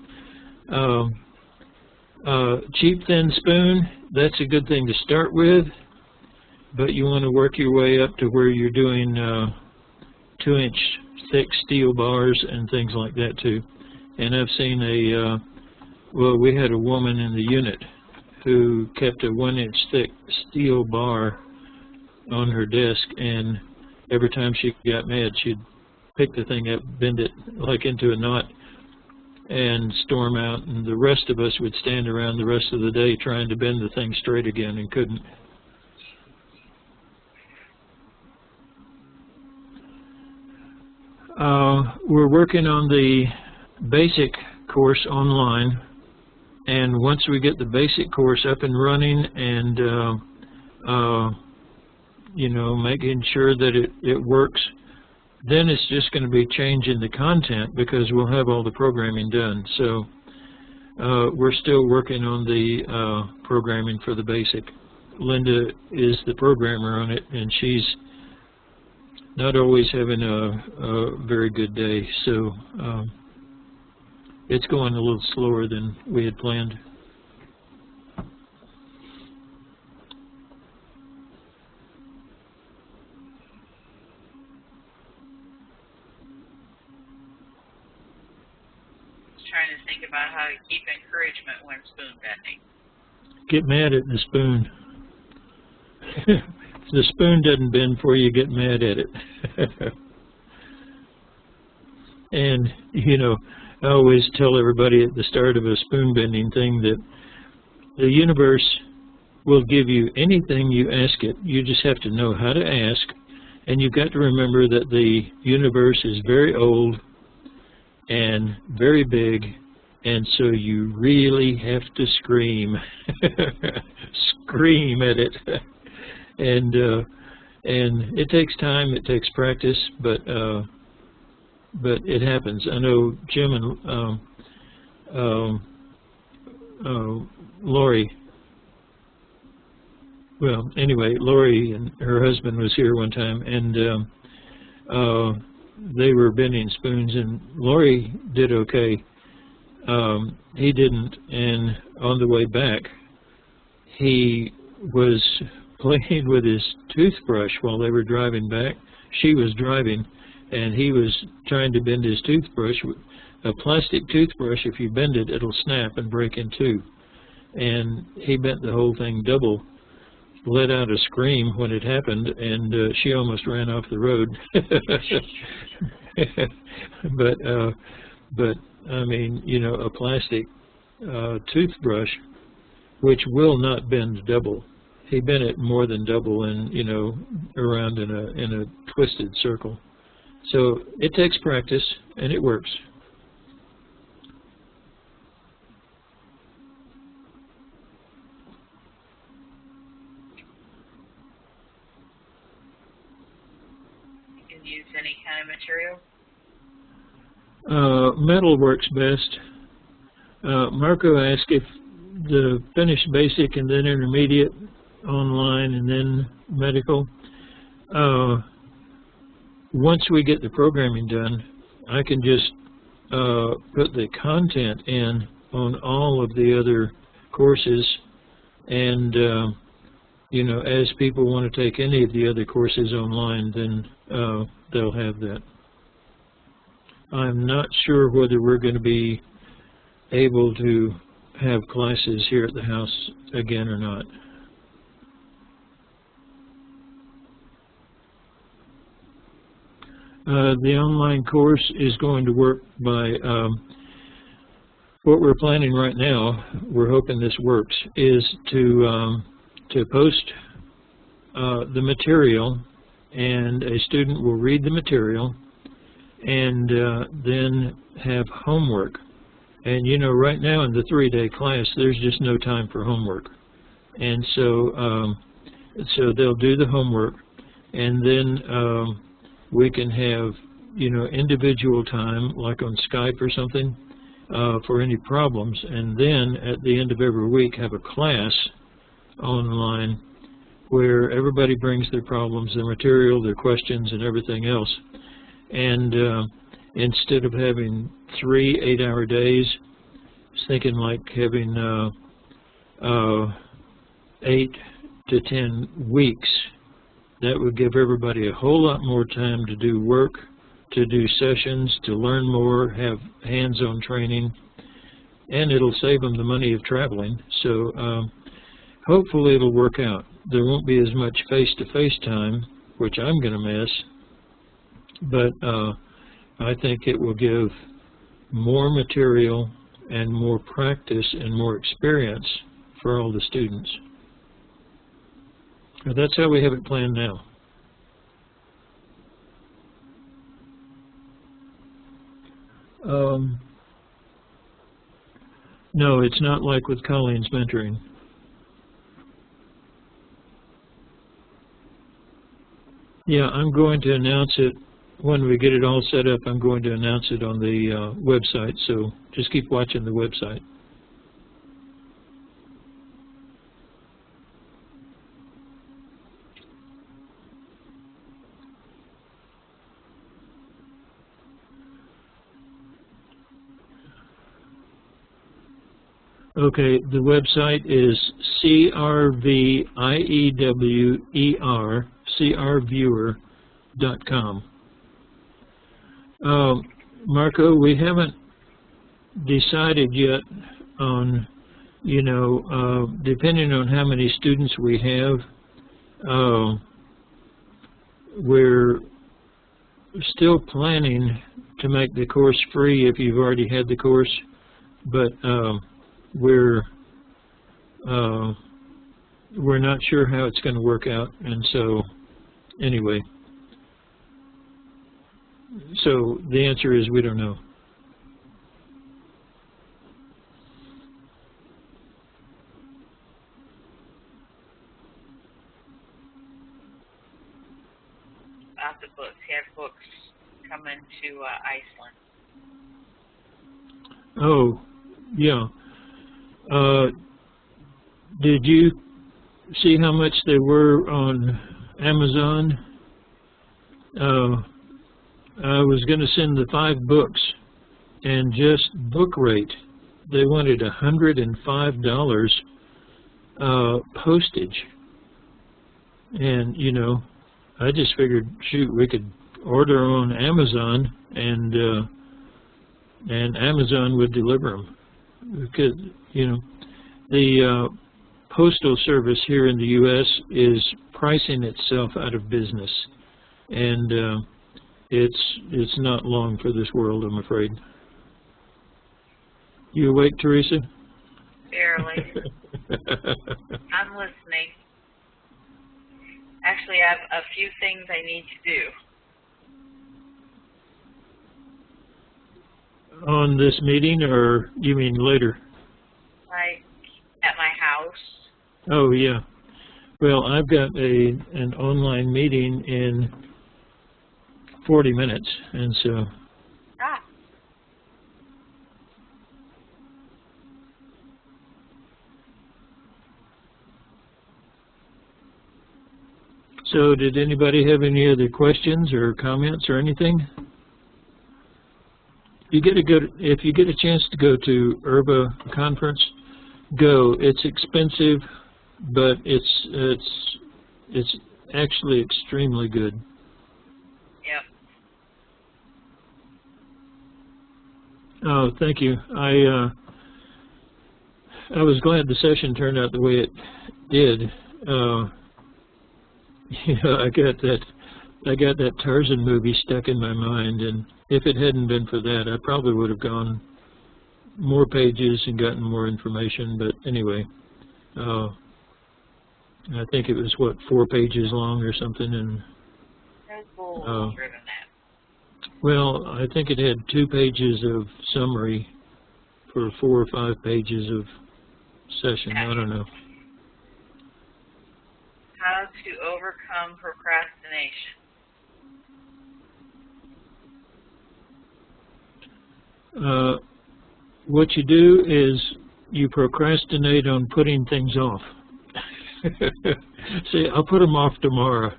Cheap thin spoon, that's a good thing to start with, but you want to work your way up to where you're doing 2-inch thick steel bars and things like that too. And I've seen well, we had a woman in the unit who kept a 1-inch thick steel bar on her desk, and every time she got mad, she'd pick the thing up, bend it like into a knot, and storm out, and the rest of us would stand around the rest of the day trying to bend the thing straight again and couldn't. We're working on the basic course online, and once we get the basic course up and running and you know, making sure that it works, then it's just going to be changing the content because we'll have all the programming done. So we're still working on the programming for the basic. Linda is the programmer on it, and she's not always having a very good day, so it's going a little slower than we had planned. Trying to think about how to keep encouragement when spoon bending. Get mad at the spoon. If the spoon doesn't bend for you, get mad at it. And, you know, I always tell everybody at the start of a spoon bending thing that the universe will give you anything you ask it. You just have to know how to ask, and you've got to remember that the universe is very old and very big, and so you really have to scream. Scream at it. And it takes time, it takes practice, but it happens. I know Jim and Lori. Well, anyway, Lori and her husband was here one time, and they were bending spoons, and Lori did okay. He didn't, and on the way back, he was playing with his toothbrush while they were driving back. She was driving, and he was trying to bend his toothbrush. A plastic toothbrush, if you bend it, it'll snap and break in two. and he bent the whole thing double, let out a scream when it happened, and she almost ran off the road. But I mean, you know, a plastic toothbrush, which will not bend double. He bent it more than double, and you know, around in a twisted circle. So it takes practice, and it works. You can use any kind of material? Metal works best. Marco asked if the finished basic and then intermediate online and then medical. Once we get the programming done, I can just put the content in on all of the other courses, and you know, as people want to take any of the other courses online, then they'll have that. I'm not sure whether we're going to be able to have classes here at the house again or not. The online course is going to work by what we're planning right now. We're hoping this works, is to post the material, and a student will read the material and then have homework. And you know, right now in the 3-day class, there's just no time for homework. And so so they'll do the homework, and then we can have, you know, individual time, like on Skype or something, for any problems, and then at the end of every week have a class online where everybody brings their problems, their material, their questions, and everything else. And instead of having 3 8-hour days, I was thinking like having 8 to 10 weeks. That would give everybody a whole lot more time to do work, to do sessions, to learn more, have hands-on training, and it'll save them the money of traveling. So hopefully it'll work out. There won't be as much face-to-face time, which I'm going to miss, but I think it will give more material and more practice and more experience for all the students. That's how we have it planned now. No, it's not like with Colleen's mentoring. Yeah, I'm going to announce it when we get it all set up. I'm going to announce it on the website, so just keep watching the website. Okay, the website is crviewer.com. Marco, we haven't decided yet on, you know, depending on how many students we have, we're still planning to make the course free if you've already had the course, but we're not sure how it's going to work out, and so anyway, so the answer is we don't know. About the books, you have books coming to Iceland. Oh, yeah. Did you see how much they were on Amazon? I was going to send the 5 books, and just book rate, they wanted $105 postage. And, you know, I just figured, shoot, we could order on Amazon, and Amazon would deliver them. Because, you know, The Postal Service here in the U.S. is pricing itself out of business, and it's not long for this world, I'm afraid. You awake, Teresa? Barely. I'm listening. Actually, I have a few things I need to do. On this meeting, or you mean later? Like at my house. Oh, yeah. Well, I've got an online meeting in 40 minutes, and so... Ah. So, did anybody have any other questions or comments or anything? If you get a chance to go to Herba conference, go. It's expensive, but it's actually extremely good. Yep. Oh, thank you. I was glad the session turned out the way it did. Yeah, I got that Tarzan movie stuck in my mind, and if it hadn't been for that, I probably would have gone more pages and gotten more information. But anyway, I think it was, what, 4 pages long or something, and well, I think it had 2 pages of summary for 4 or 5 pages of session. I don't know. How to overcome procrastination. What you do is you procrastinate on putting things off. See, I'll put them off tomorrow.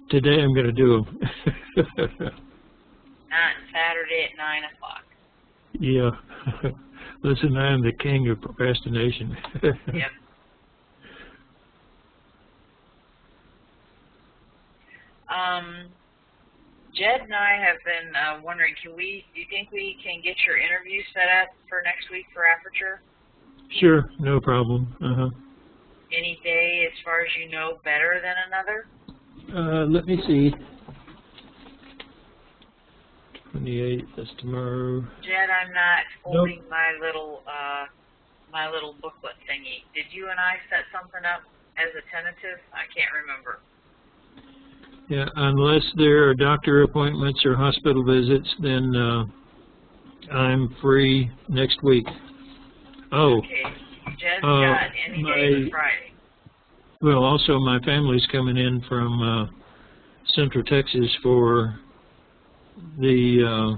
Today I'm going to do them. Not Saturday at 9 o'clock. Yeah. Listen, I am the king of procrastination. Yep. Jed and I have been wondering, do you think we can get your interview set up for next week for Aperture? Sure, no problem. Any day, as far as you know, better than another? Let me see. 28th, that's tomorrow. Jed, I'm not holding my little booklet thingy. Did you and I set something up as a tentative? I can't remember. Yeah, unless there are doctor appointments or hospital visits, then I'm free next week. Oh. Okay. Jed's got any day but Friday. Well, also my family's coming in from Central Texas for the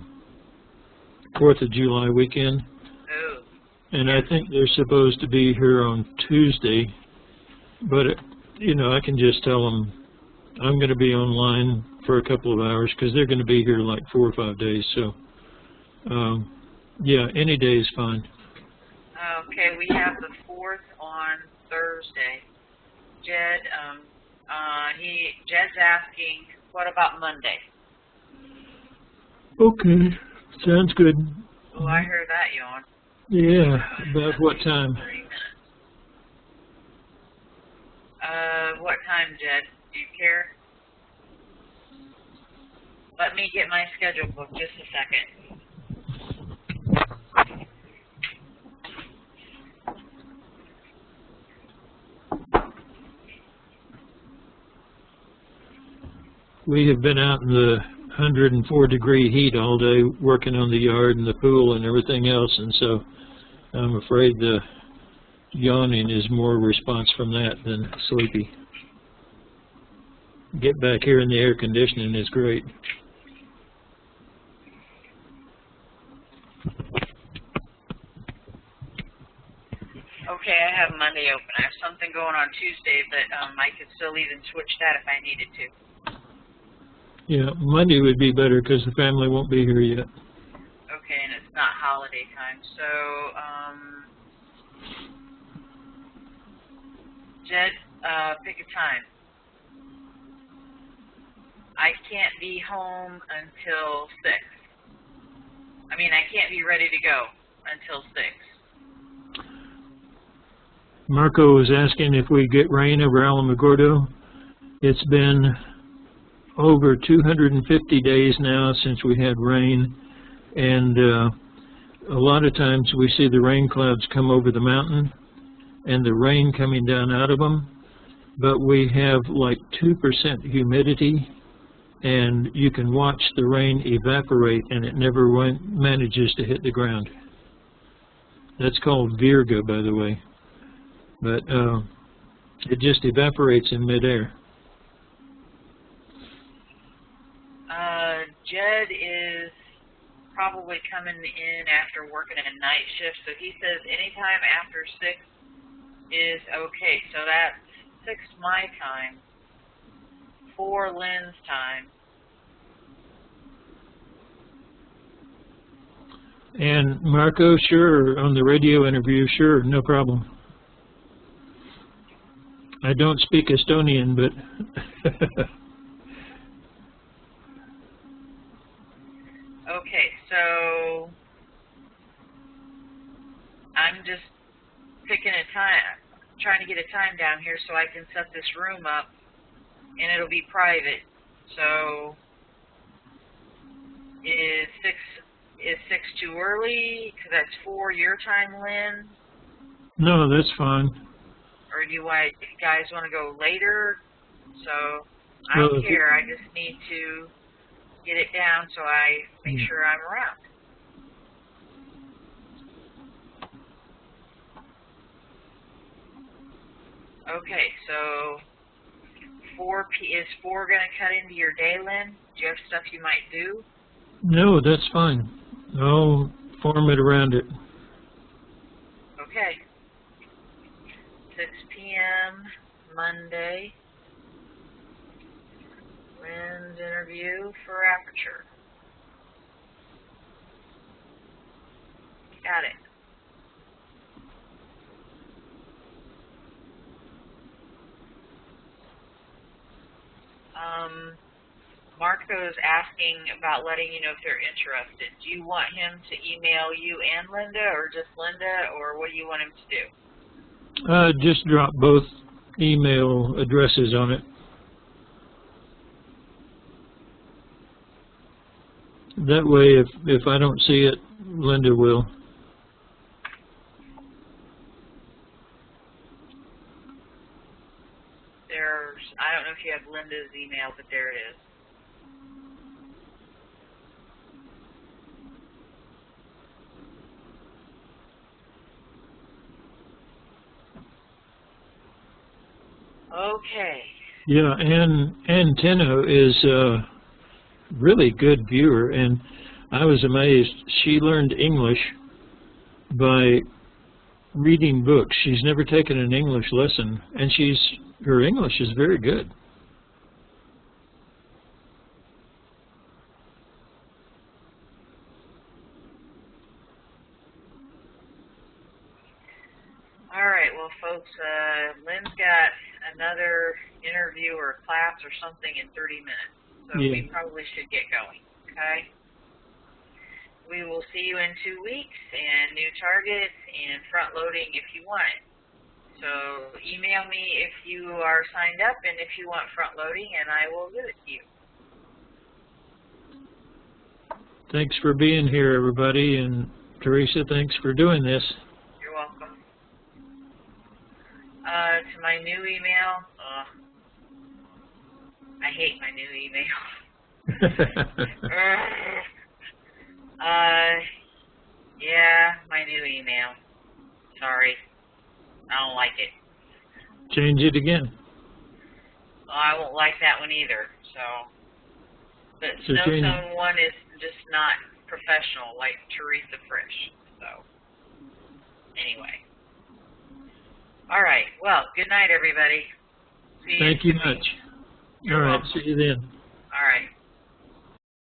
4th of July weekend. Oh. And I think they're supposed to be here on Tuesday. But, you know, I can just tell them I'm going to be online for a couple of hours because they're going to be here like 4 or 5 days. So, yeah, any day is fine. Okay, we have the 4th on Thursday. Jed's asking, what about Monday? Okay, sounds good. Oh, I heard that yawn. Yeah, about what time? 3 minutes. What time, Jed? Do you care? Let me get my schedule book just a second. We have been out in the 104-degree heat all day working on the yard and the pool and everything else, and so I'm afraid the yawning is more response from that than sleepy. Get back here in the air conditioning is great. Okay, I have Monday open. I have something going on Tuesday, but I could still even switch that if I needed to. Yeah, Monday would be better because the family won't be here yet. Okay, and it's not holiday time, so, Jed, pick a time. I can't be home until 6. I mean, I can't be ready to go until 6. Marco was asking if we get rain over Alamogordo. It's been over 250 days now since we had rain, and a lot of times we see the rain clouds come over the mountain and the rain coming down out of them, but we have like 2% humidity, and you can watch the rain evaporate and it never manages to hit the ground. That's called virga, by the way. But it just evaporates in midair. Jed is probably coming in after working a night shift, so he says anytime after 6 is okay. So that's 6 my time, 4 Lynn's time. And Marco, sure, on the radio interview, sure, no problem. I don't speak Estonian, but okay, so I'm just picking a time, trying to get a time down here so I can set this room up, and it'll be private. So is 6 too early? Because that's 4 your time, Lynn. no, that's fine. Or do you guys want to go later? So I don't care. I just need to get it down so I make sure I'm around. Okay, so 4 is 4 going to cut into your day, Lynn? Do you have stuff you might do? No, that's fine. I'll form it around it. Okay. 6 p.m. Monday. Lynn's interview for Aperture. Got it. Marco's asking about letting you know if they're interested. Do you want him to email you and Linda, or just Linda, or what do you want him to do? Just drop both email addresses on it. That way, if I don't see it, Linda will. I don't know if you have Linda's email, but there it is. Okay. Yeah, and Tino is a really good viewer, and I was amazed. She learned English by reading books. She's never taken an English lesson, and her English is very good. All right, well, folks, Lynn's got another interview or class or something in 30 minutes, so we probably should get going, okay? We will see you in 2 weeks, and new targets and front loading if you want it. So email me if you are signed up and if you want front loading, and I will give it to you. Thanks for being here, everybody, and Teresa, thanks for doing this. You're welcome. To my new email, I hate my new email. Yeah, my new email. Sorry. I don't like it. Change it again. Well, I won't like that one either, so. But Snowstone 1 is just not professional like Teresa Frisch, so. Anyway. All right. Well, good night, everybody. See you Thank you much. You're All right. welcome. See you then.